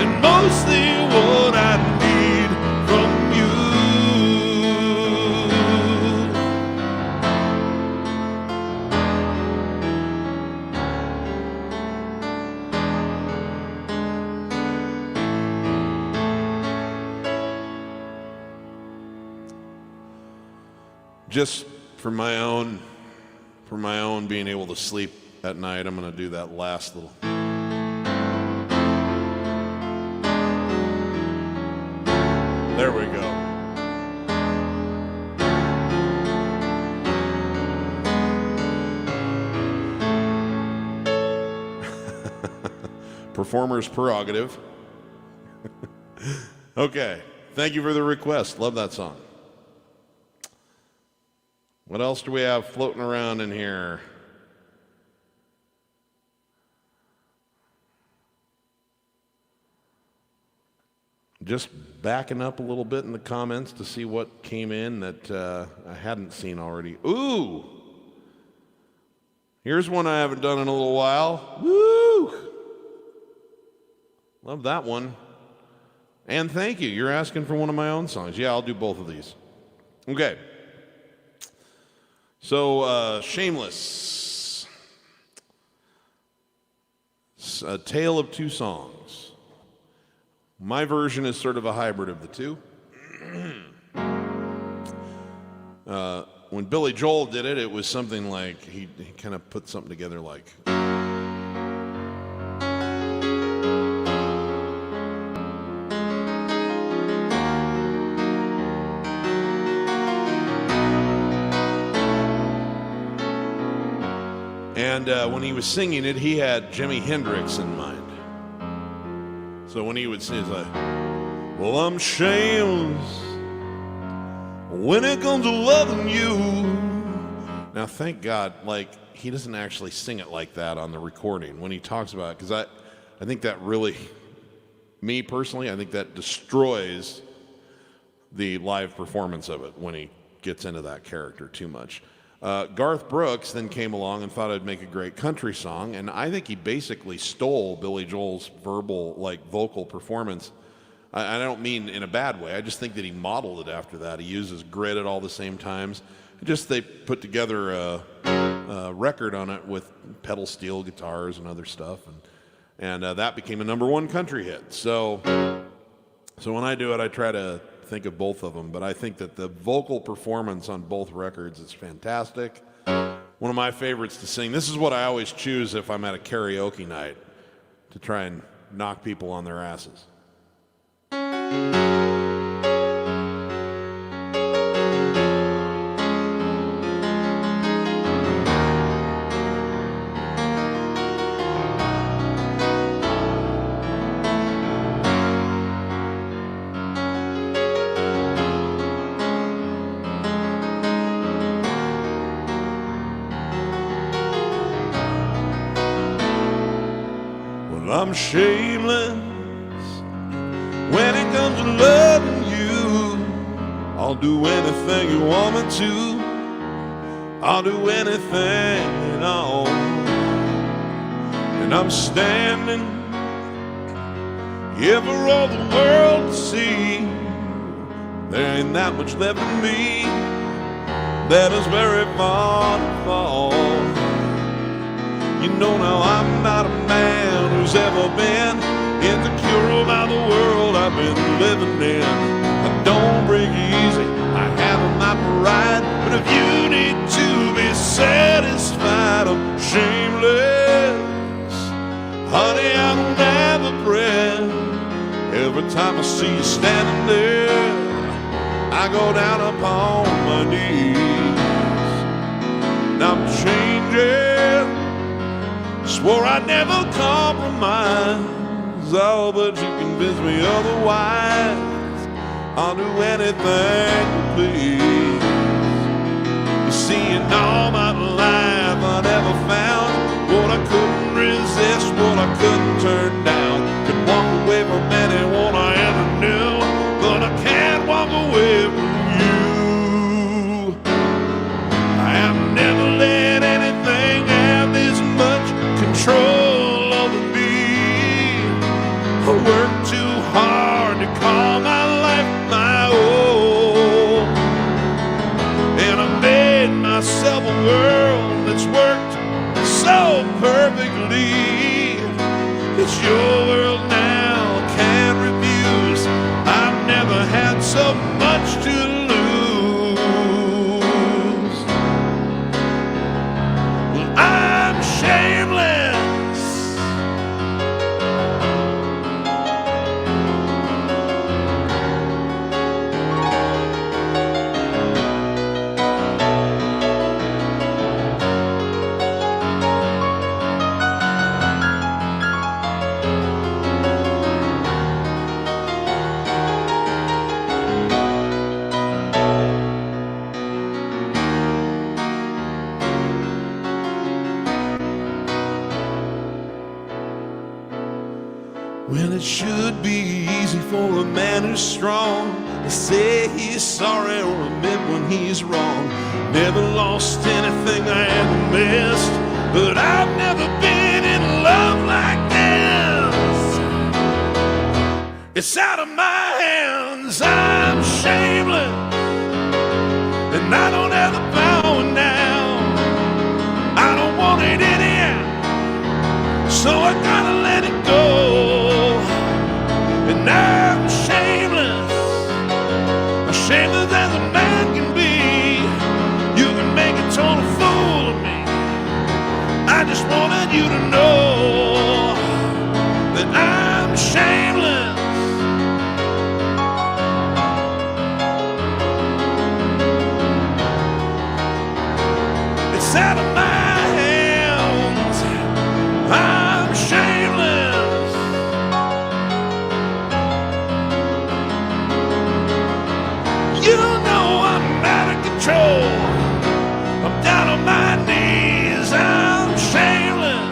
and mostly what I need from you. Just for my own being able to sleep at night, I'm going to do that last little. There we go. Performer's prerogative. Okay. Thank you for the request. Love that song. What else do we have floating around in here? Just backing up a little bit in the comments to see what came in that I hadn't seen already. Ooh! Here's one I haven't done in a little while. Woo! Love that one. And thank you. You're asking for one of my own songs. Yeah, I'll do both of these. Okay. So, Shameless. A Tale of Two Songs. My version is sort of a hybrid of the two. When Billy Joel did it, it was something like, he kind of put something together like... And when he was singing it, he had Jimi Hendrix in mind. So when he would sing, it's like, well, I'm shameless when it comes to loving you. Now, thank God, like, he doesn't actually sing it like that on the recording when he talks about it, because I think that really, me personally, I think that destroys the live performance of it when he gets into that character too much. Garth Brooks then came along and thought it'd make a great country song, and I think he basically stole Billy Joel's vocal performance. I don't mean in a bad way. I just think that he modeled it after that. He uses grit at all the same times. Just they put together a record on it with pedal steel guitars and other stuff, and that became a #1 country hit. So when I do it, I try to think of both of them, but I think that the vocal performance on both records is fantastic. One of my favorites to sing. This is what I always choose if I'm at a karaoke night to try and knock people on their asses. I'm shameless when it comes to loving you. I'll do anything you want me to. I'll do anything at all. And I'm standing here for all the world to see. There ain't that much left in me that is very far to fall. You know now I'm not a man who's ever been insecure about the world I've been living in. I don't break easy, I have my pride, but if you need to be satisfied, I'm shameless. Honey, I'll never pray. Every time I see you standing there, I go down upon my knees. Now I'm changing. Swore I'd never compromise, oh, but you convinced me otherwise. I'll do anything you please. You see, in all my life I never found what I couldn't resist, what I couldn't turn down. Could walk away from anyone I ever knew, but I can't walk away from you. I have never let anything have this much control over me. I work too hard to call my life my own, and I made myself a world that's worked so perfectly. It's your world now, I can't refuse. I've never had so much to lose. Well, I'm shameless. Well, it should be easy for a man who's strong to say he's sorry or admit when he's wrong. Never lost anything I ever missed, but I've never been in love like this. It's out of my hands, I'm shameless, and I don't have the power now. I don't want it anyhow, so I gotta let it go. And I'm shameless, shameless as a man can be. You can make a total fool of me. I just wanted you to know that I'm shameless. It's out of my hands, I'm shameless. You know I'm out of control. I'm down on my knees. I'm shameless.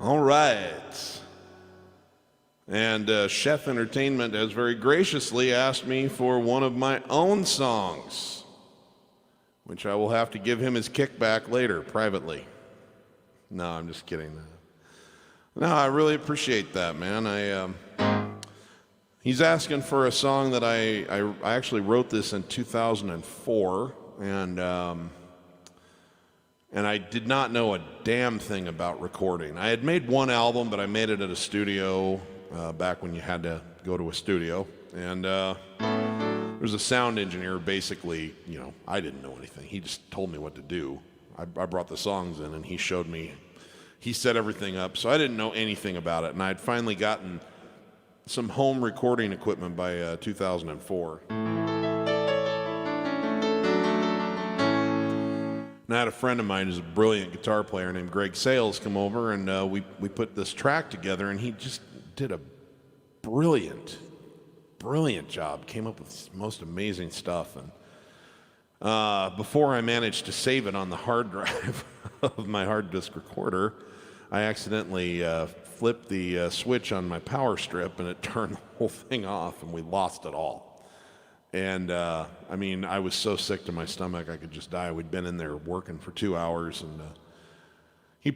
All right. And Chef Entertainment has very graciously asked me for one of my own songs, which I will have to give him his kickback later, privately. No, I'm just kidding. No, I really appreciate that, man. He's asking for a song that I actually wrote this in 2004, and I did not know a damn thing about recording. I had made one album, but I made it at a studio back when you had to go to a studio, and there was a sound engineer. Basically, you know, I didn't know anything. He just told me what to do. I brought the songs in, and he showed me. He set everything up, so I didn't know anything about it, and I'd finally gotten some home recording equipment by 2004. And I had a friend of mine who's a brilliant guitar player named Greg Sales come over, and we put this track together, and he just did a brilliant job. Came up with the most amazing stuff. And before I managed to save it on the hard drive of my hard disk recorder, I accidentally flipped the switch on my power strip, and it turned the whole thing off, and we lost it all. And I mean, I was so sick to my stomach I could just die. We'd been in there working for 2 hours, and he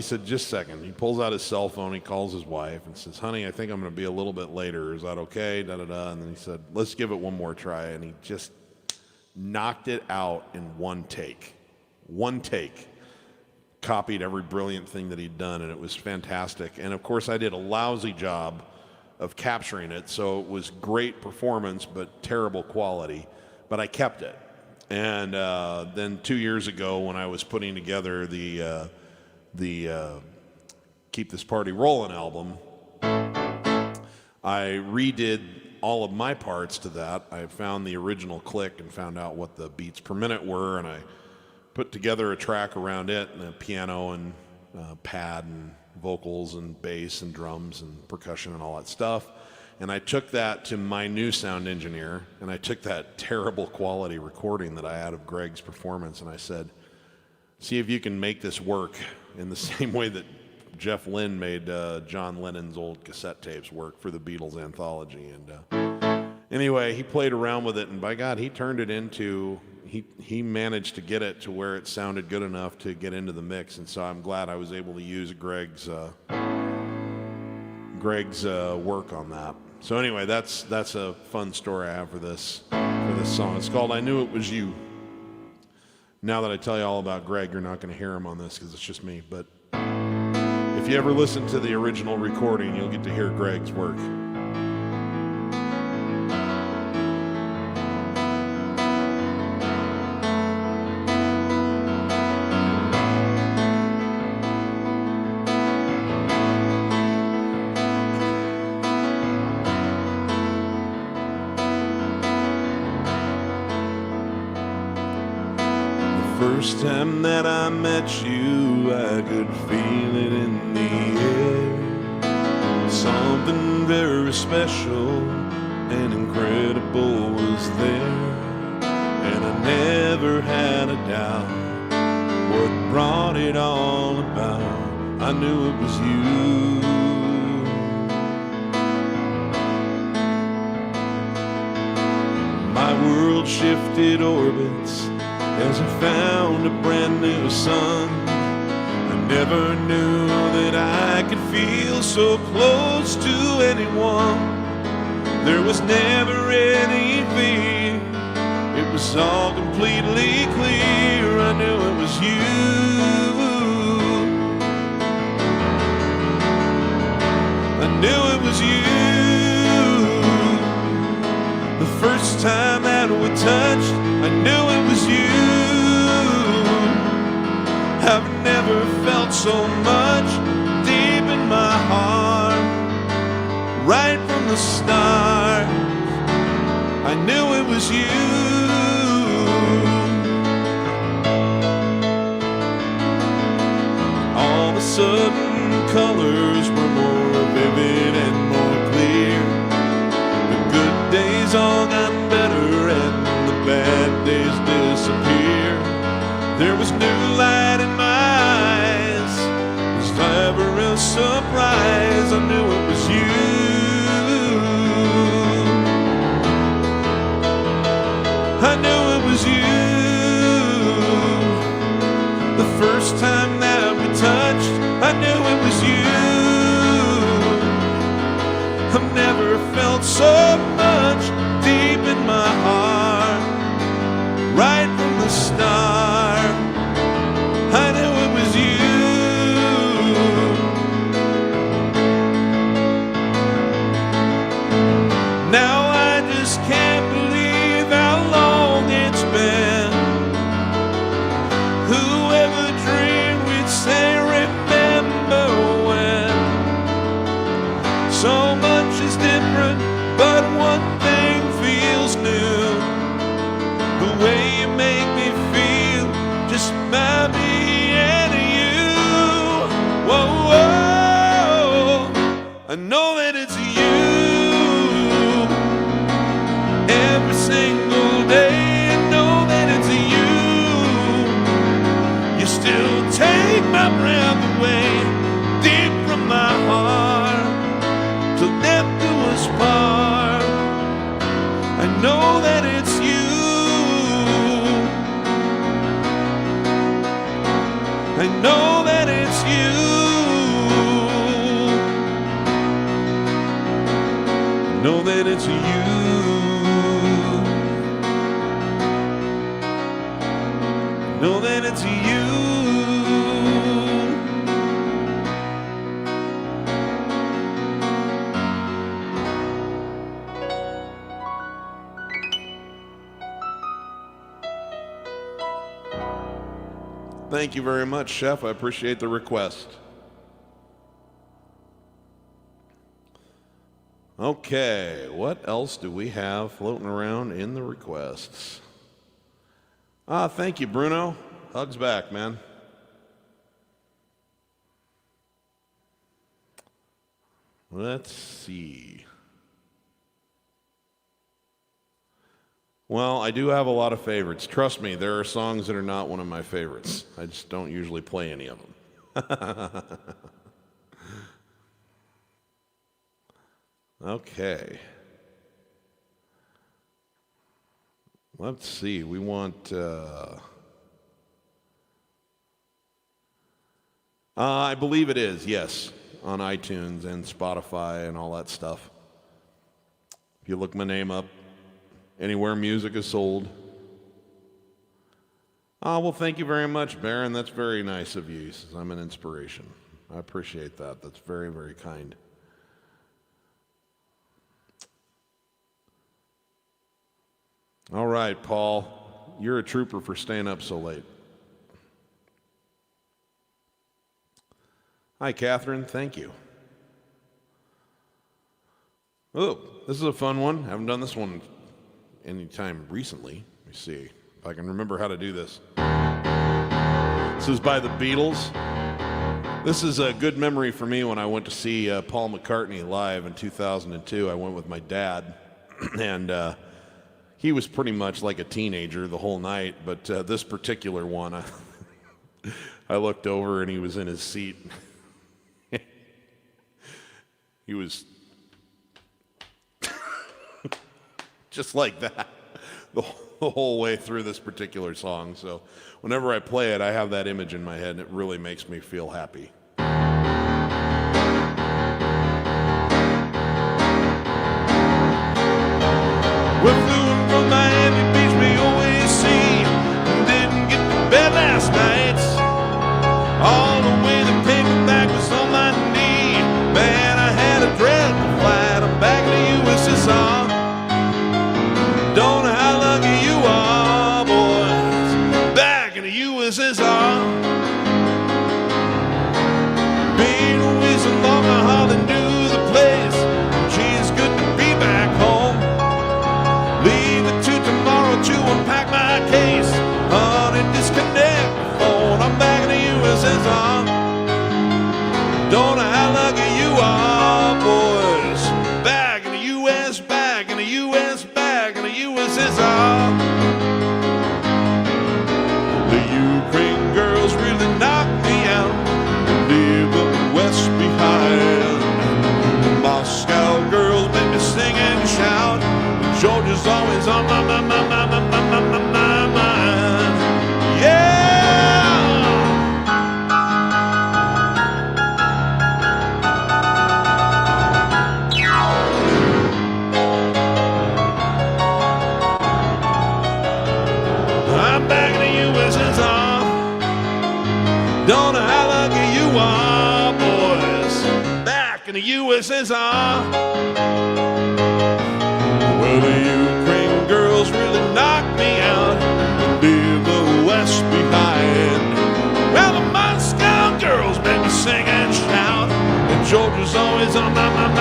said, just a second. He pulls out his cell phone, he calls his wife and says, honey, I think I'm going to be a little bit later. Is that okay? Da-da-da. And then he said, let's give it one more try. And he just knocked it out in one take. One take. Copied every brilliant thing that he'd done, and it was fantastic. And of course, I did a lousy job of capturing it, so it was great performance, but terrible quality. But I kept it. And then 2 years ago, when I was putting together the Keep This Party Rollin' album, I redid all of my parts to that. I found the original click and found out what the beats per minute were, and I put together a track around it, and a piano and pad and vocals and bass and drums and percussion and all that stuff. And I took that to my new sound engineer, and I took that terrible quality recording that I had of Greg's performance, and I said, see if you can make this work in the same way that Jeff Lynne made John Lennon's old cassette tapes work for the Beatles anthology. And anyway, he played around with it, and by God, he turned it into, he managed to get it to where it sounded good enough to get into the mix, and so I'm glad I was able to use Greg's work on that. So anyway, that's a fun story I have for this song. It's called I Knew It Was You. Now that I tell you all about Greg, you're not going to hear him on this because it's just me, but if you ever listen to the original recording, you'll get to hear Greg's work. First time that I met you, I could feel it in the air. Something very special and incredible was there, and I never had a doubt what brought it all about. I knew it was you. My world shifted orbits as I found a brand new sun. I never knew that I could feel so close to anyone. There was never any fear. It was all completely clear. I knew it was you. I knew it was you. The first time that we touched, I knew it was you. I've never felt so much deep in my heart. Right from the start, I knew it was you. All of a sudden, colors were more vivid and more clear. The good days all got better and the bad days disappear. There was new light in my eyes. Was never a surprise. I knew it was you. I knew it was you. The first time that we touched, I knew it was you. I've never felt felt so much deep in my heart, right from the start. I knew it was you. Now I just can't believe how long it's been. Whoever dreamed we'd say remember when. So much is different, but one thing feels new. The way you make me feel just about me and you. Whoa, whoa, I know that it's you. Every single day I know that it's you. You still take my breath away, deep from my heart, till death do us part. I know that it's you. I know that it's you. I know that it's you. I know that it's you. Thank you very much, Chef. I appreciate the request. Okay, what else do we have floating around in the requests? Thank you, Bruno. Hugs back, man. Let's see. Well, I do have a lot of favorites. Trust me, there are songs that are not one of my favorites. I just don't usually play any of them. Okay. Let's see. We want... I believe it is, yes, on iTunes and Spotify and all that stuff. If you look my name up, anywhere music is sold. Well, thank you very much, Baron. That's very nice of you. He says, I'm an inspiration. I appreciate that. That's very, very kind. All right, Paul. You're a trooper for staying up so late. Hi, Catherine. Thank you. Oh, this is a fun one. I haven't done this one anytime recently. Let me see if I can remember how to do this. This is by the Beatles. This is a good memory for me when I went to see Paul McCartney live in 2002. I went with my dad, and he was pretty much like a teenager the whole night, but this particular one, I looked over and he was in his seat. He was just like that the whole way through this particular song. So whenever I play it, I have that image in my head, and it really makes me feel happy. We flew from Miami Beach, we always see, didn't get to bed last night. All the way the paperback was on my knee. Man, I had a dreadful flight. I'm back in the USSR. Don't know how lucky you are, boys. Back in the USSR. Been away so long, I hardly knew the place. Gee, it's good to be back home. Leave it to tomorrow to unpack my case. Honey, disconnect the phone. I'm back in the USSR. Don't know how lucky you are, boys. Back in the US, back in the US, back in the USSR. The Ukraine girls really knocked me out. Leave the West behind. The Moscow girls make me sing and shout. Georgia's always on my mind. Yeah! USSR. Well, the Ukraine girls really knocked me out and leave the West behind. Well, the Moscow girls make me sing and shout, and Georgia's always on my mind.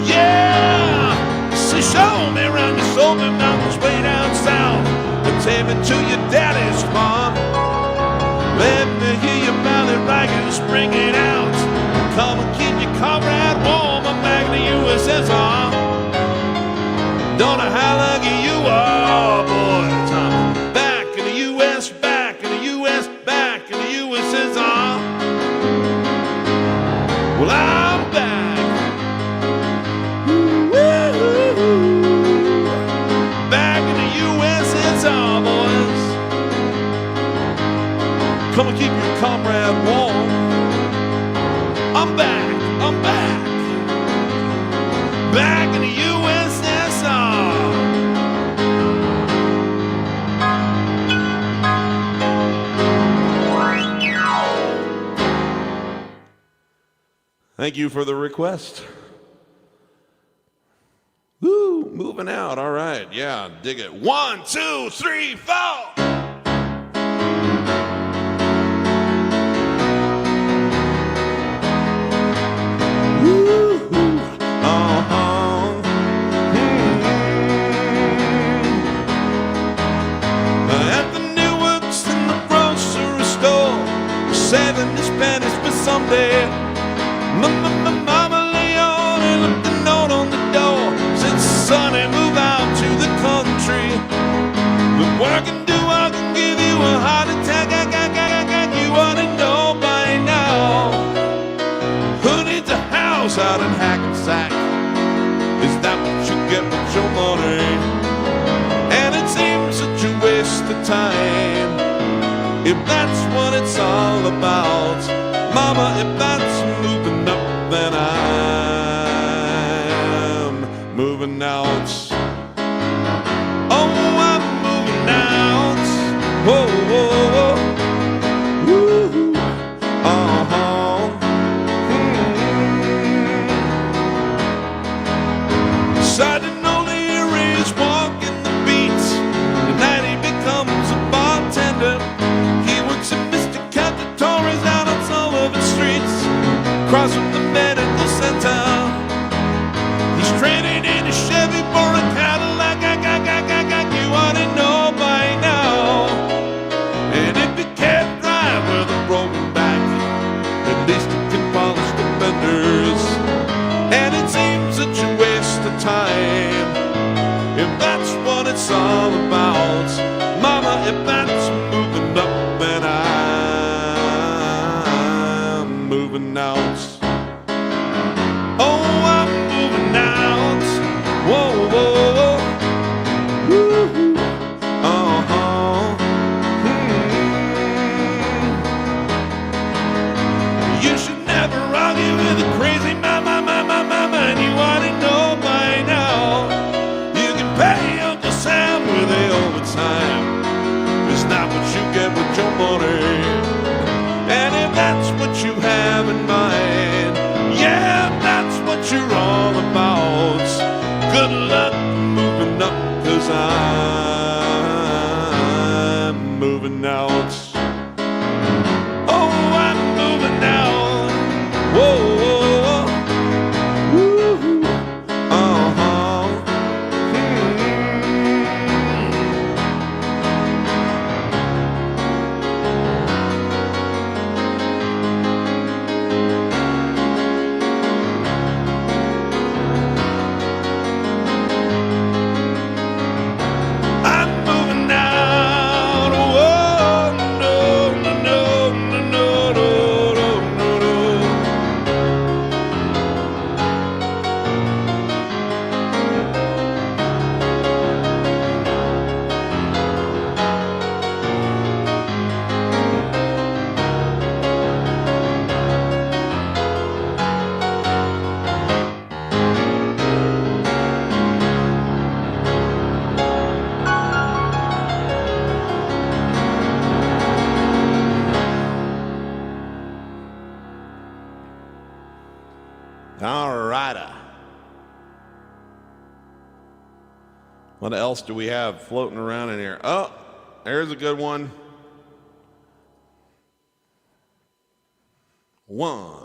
Yeah, so show me around your Soviet mountains way down south, and take me to your daddy's farm. Let me hear your belly raggers bring it out. Come and keep your comrade warm. I'm back in the USSR. Don't know how lucky you are, boys. I'm back in the US, back in the US, back in the USSR. Well, I'm back. Woo-hoo-hoo. Back in the USSR, boys. Come and keep your comrade warm. I'm back, I'm back. Back in the USSR. Thank you for the request. Woo, moving out, all right, yeah, dig it. 1, 2, 3, 4. Saving this pennies for someday. Mama Leon and left a note on the door. Said, sonny, move out to the country. The work and do I can give you a heart attack. You ought to know by now. Who needs a house out in Hackensack? Is that what you get with your money? And it seems such a waste of time. If that's what it's all about, Mama, if that's moving up, then I'm moving out. Oh, I'm moving out. Whoa, whoa, whoa. Woo. Uh-huh. Sudden only is walking the beats. Tonight he becomes a bartender. Across from the medical center, he's trading in a Chevy for a Cadillac. You ought to know by now. And if he can't drive with a broken back, at least he can polish the fenders. And it seems such a waste of time. If that's what it's all about, Mama, if that's moving up, then I'm moving out. All righty. What else do we have floating around in here? Oh, there's a good one. One.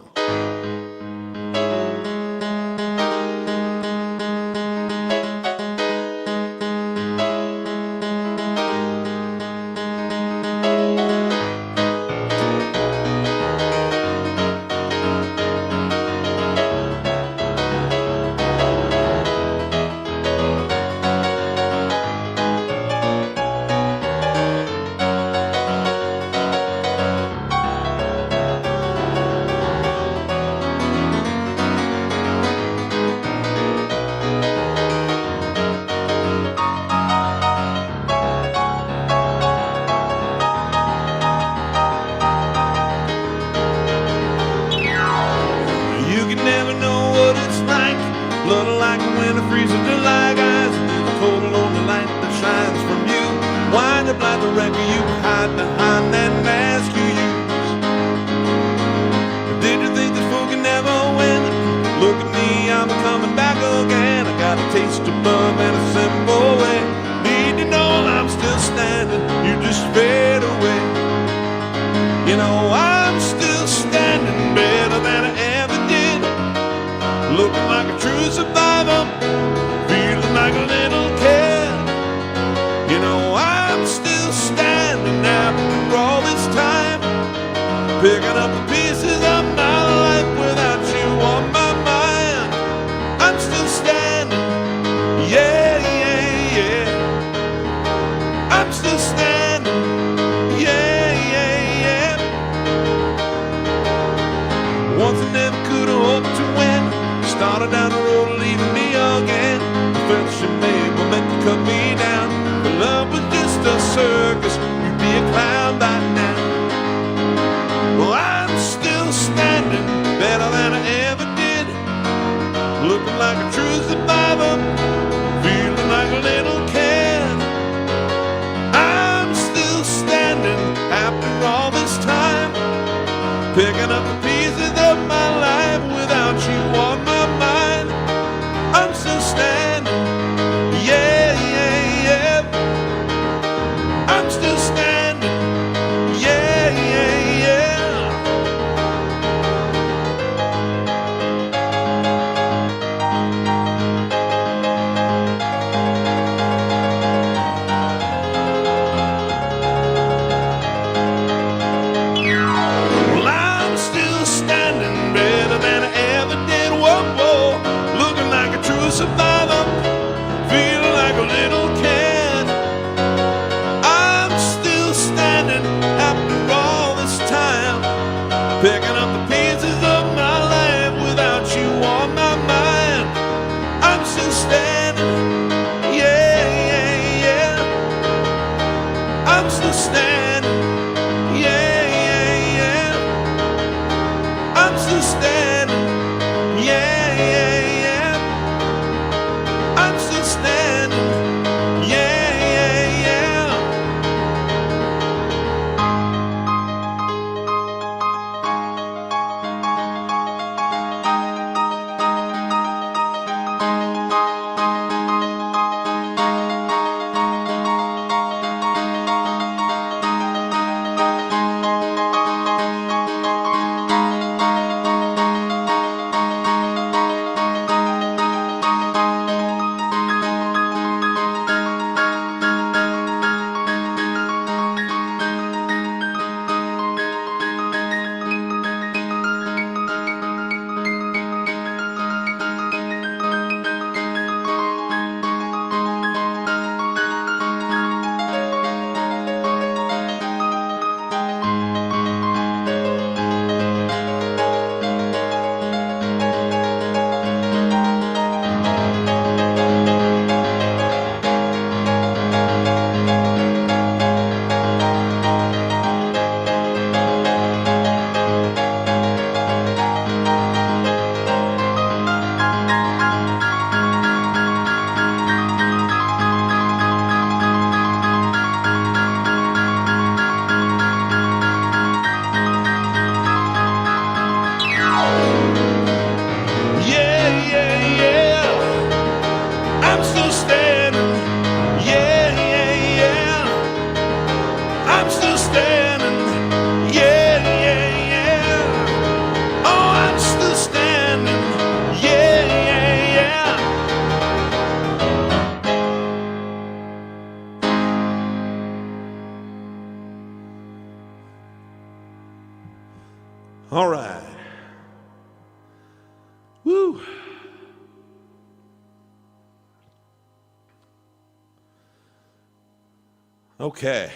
Okay.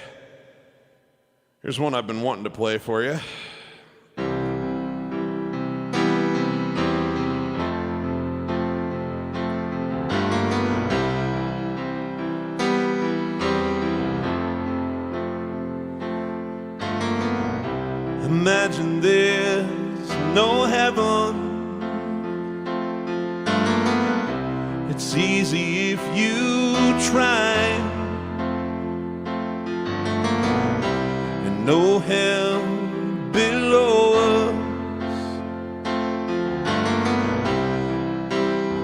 Here's one I've been wanting to play for you. Imagine there's no heaven. It's easy if you try. And no hell below us.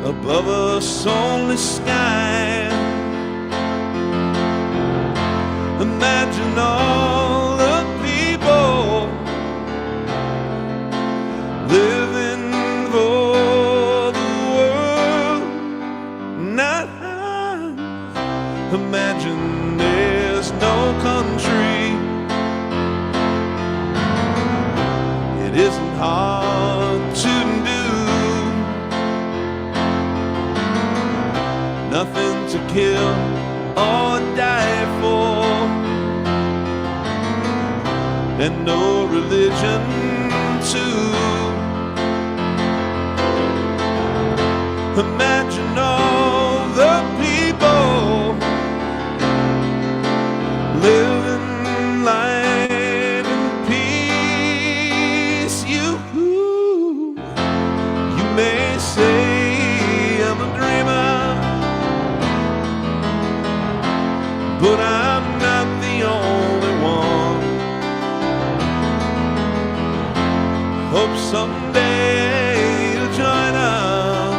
Above us only sky. Imagine all the people living for the world, not high. Imagine there's no country. It isn't hard to do. Nothing to kill or die for, and no religion too. Imagine all the people living life in peace. You may say I'm a dreamer, but I'm not the only one. Hope someday you'll join us,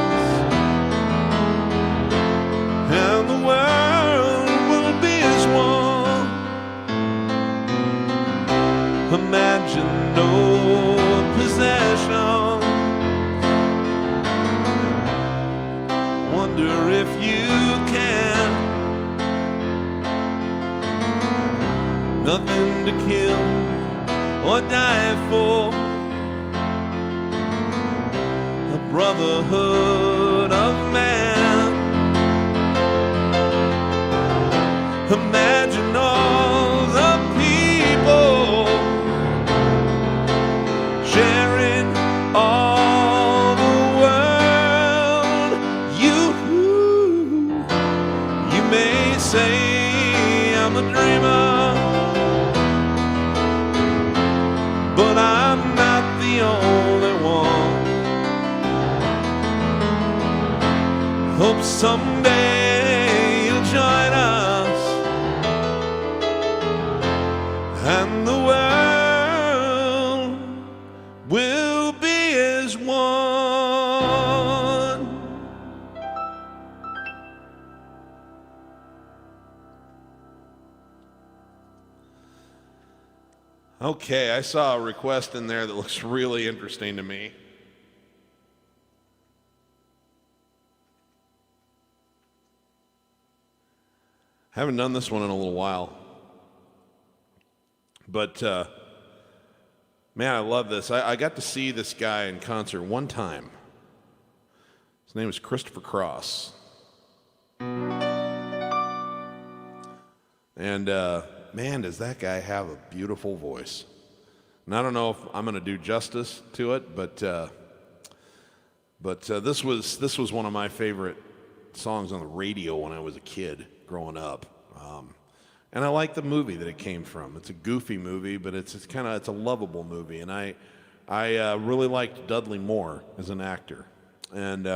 and the world will be as one. Imagine no possession. Wonder if you can. Nothing to kill or die for. A brotherhood of man. Imagine all the people sharing all the world. You may say I'm a dreamer, but I'm not the only one. Hope someday you'll join us, and the world will be as one. Okay, I saw a request in there that looks really interesting to me. I haven't done this one in a little while. But, man, I love this. I got to see this guy in concert one time. His name is Christopher Croce. And, man, does that guy have a beautiful voice. And I don't know if I'm going to do justice to it, but this was one of my favorite songs on the radio when I was a kid growing up. And I like the movie that it came from. It's a goofy movie, but it's a lovable movie. And I really liked Dudley Moore as an actor. And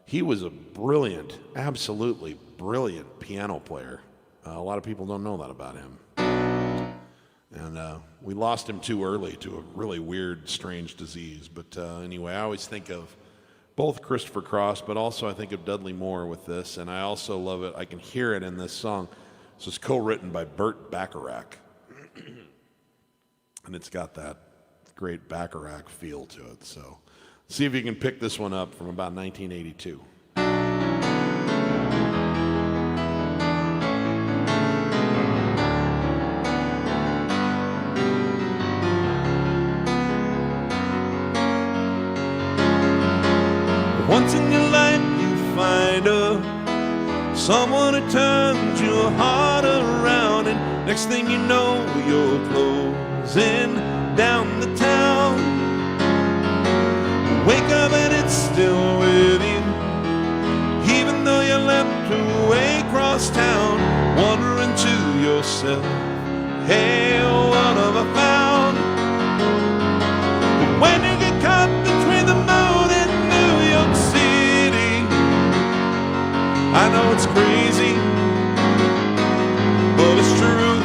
he was a brilliant, absolutely brilliant piano player. A lot of people don't know that about him. And we lost him too early to a really weird, strange disease. But anyway, I always think of both Christopher Croce, but also I think of Dudley Moore with this. And I also love it. I can hear it in this song. This is co-written by Burt Bacharach. And it's got that great Bacharach feel to it. So see if you can pick this one up from about 1982. Once in your life you find a someone who turns your heart around, and next thing you know, you're closing down the town. Wake up and it's still with you, even though you left away across town, wondering to yourself, hey, what have I found? But when you get caught between the moon and New York City, I know it's crazy, but it's true.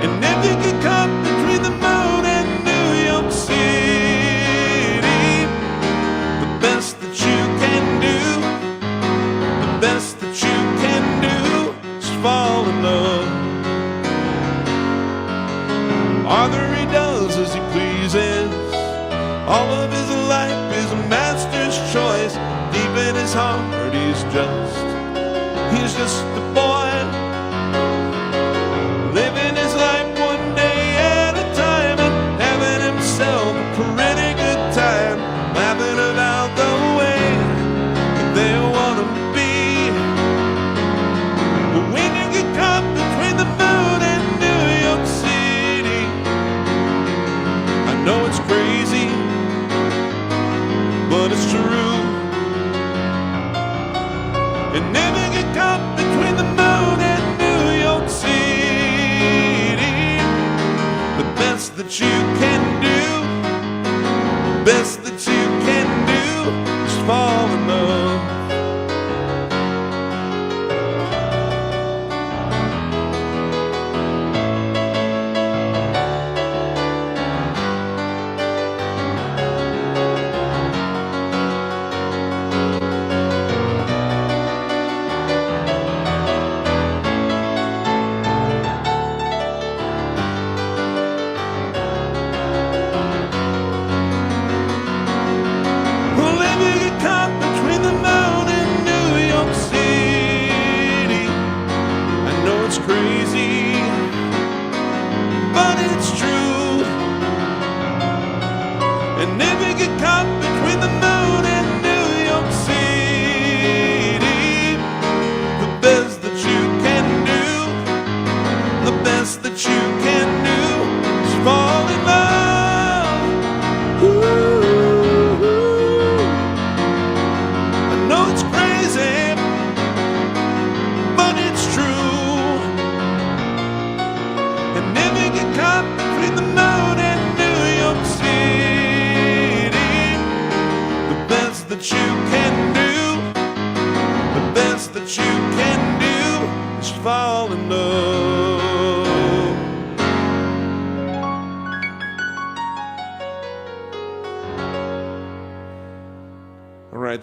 And if you get caught between the moon and New York City, the best that you can do, the best that you can do is fall in love. Arthur, he does as he pleases. All of his life is a master's choice. Deep in his heart, he's just a boy, living his life one day at a time and having himself a pretty good time, laughing about the way that they want him to be. But when you get caught between the moon and New York City, I know it's crazy, but it's true. And if you get caught between the moon and New York City, the best that you can do, the best that you can do is fall in love.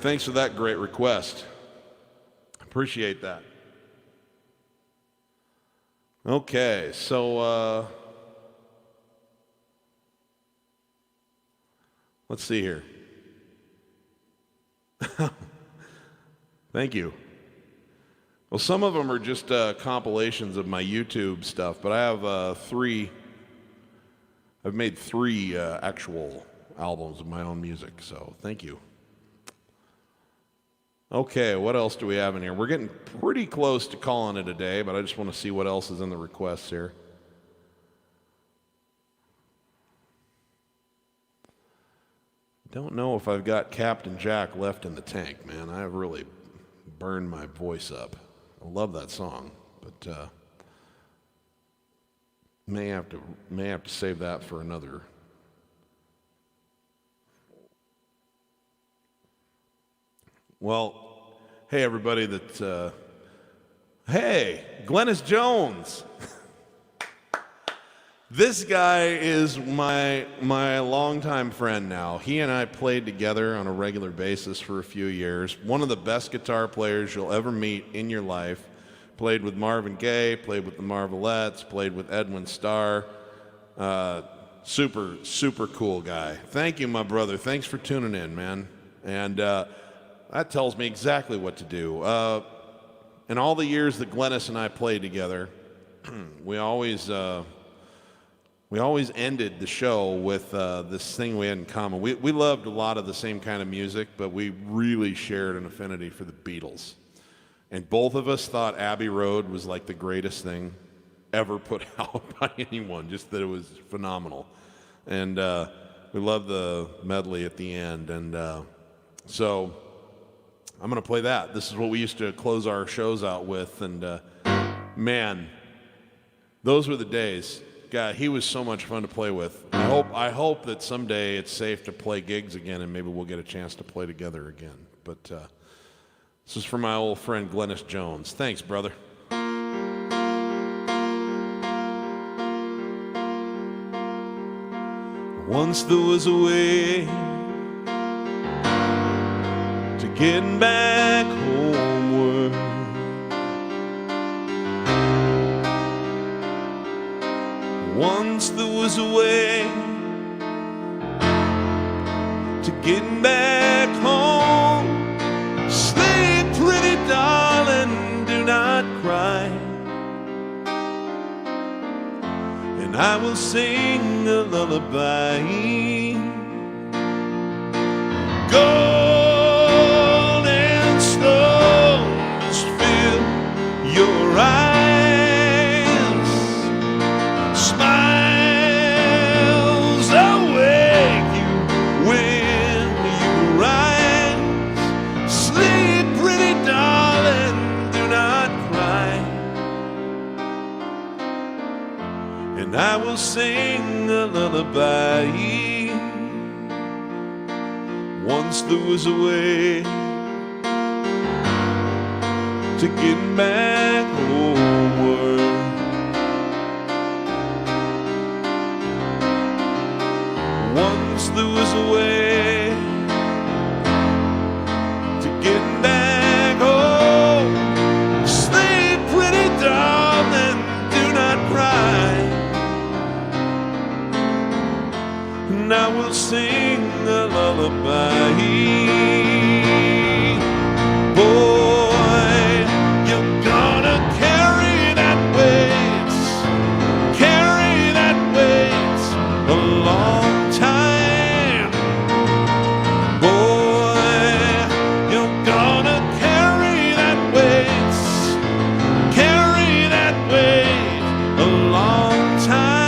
Thanks for that great request. Appreciate that. Okay, so let's see here. Thank you. Well, some of them are just compilations of my YouTube stuff, but I have I've made three actual albums of my own music, so thank you. Okay, what else do we have in here? We're getting pretty close to calling it a day, but I just want to see what else is in the requests here. Don't know if I've got Captain Jack left in the tank, man. I've really burned my voice up. I love that song, but may have to save that for another. Well, hey everybody hey, Glennis Jones. This guy is my longtime friend now. He and I played together on a regular basis for a few years. One of the best guitar players you'll ever meet in your life. Played with Marvin Gaye, played with the Marvelettes, played with Edwin Starr. Super, super cool guy. Thank you, my brother. Thanks for tuning in, man. And that tells me exactly what to do. In all the years that Glennis and I played together, we always we always ended the show with this thing we had in common. We loved a lot of the same kind of music, but we really shared an affinity for the Beatles. And both of us thought Abbey Road was like the greatest thing ever put out by anyone, just that it was phenomenal. And we loved the medley at the end. And so I'm going to play that. This is what we used to close our shows out with. And man, those were the days. God, he was so much fun to play with. I hope that someday it's safe to play gigs again and maybe we'll get a chance to play together again. But this is for my old friend Glennis Jones. Thanks, brother. Once there was a way to getting back homeward. Once there was a way to getting back home. Sleep, pretty darling, do not cry, and I will sing a lullaby. Golden stones fill your eyes. I will sing a lullaby. Once there was a way to get back homeward. Once there was a way to get back home. Sleep, pretty darling, do not cry. And I will sing a lullaby. Boy, you're gonna carry that weight a long time. Boy, you're gonna carry that weight a long time.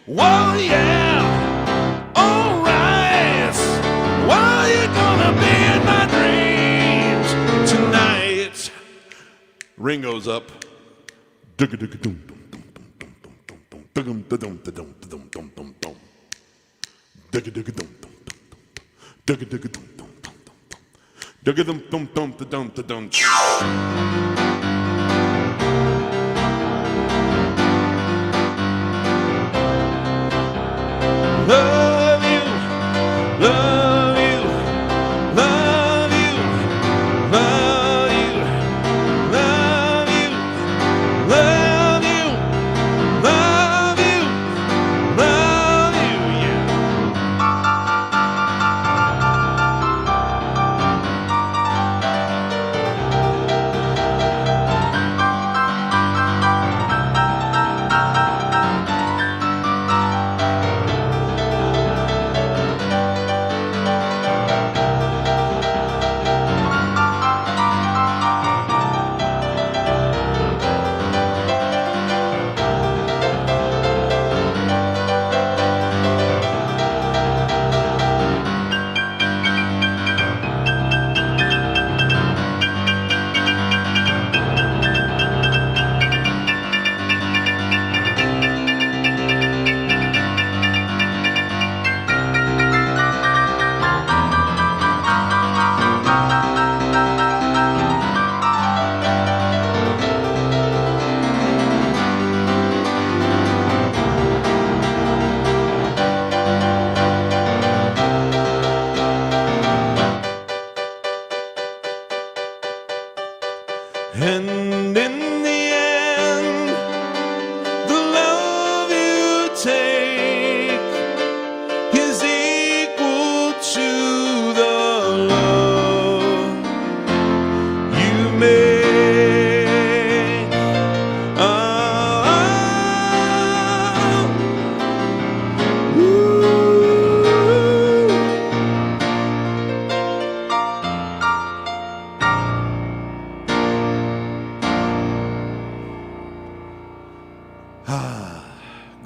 Whoa, yeah, alright. Well, you're gonna be in my dreams tonight. Ringo's up. Love you, love you, love you, love you, love you, love you, love you,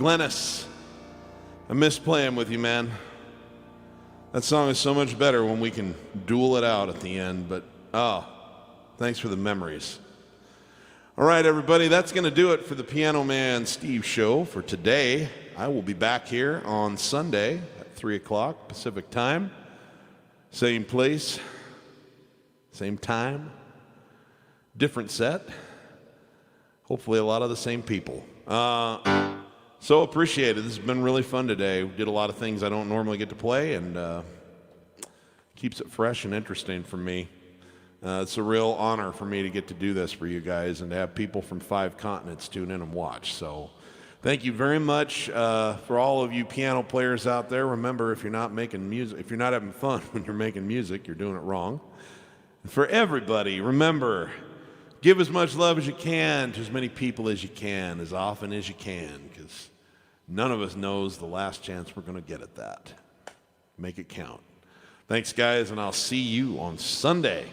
Glennis, I miss playing with you, man. That song is so much better when we can duel it out at the end, but thanks for the memories. All right, everybody, that's going to do it for the Piano Man Steve show for today. I will be back here on Sunday at 3 o'clock Pacific time. Same place, same time, different set. Hopefully a lot of the same people. So appreciate it. This has been really fun today. We did a lot of things I don't normally get to play, and keeps it fresh and interesting for me. It's a real honor for me to get to do this for you guys and to have people from 5 continents tune in and watch. So thank you very much for all of you piano players out there. Remember, if you're not making music, if you're not having fun when you're making music, you're doing it wrong. And for everybody, remember, give as much love as you can to as many people as you can, as often as you can, because none of us knows the last chance we're going to get at that. Make it count. Thanks, guys, and I'll see you on Sunday.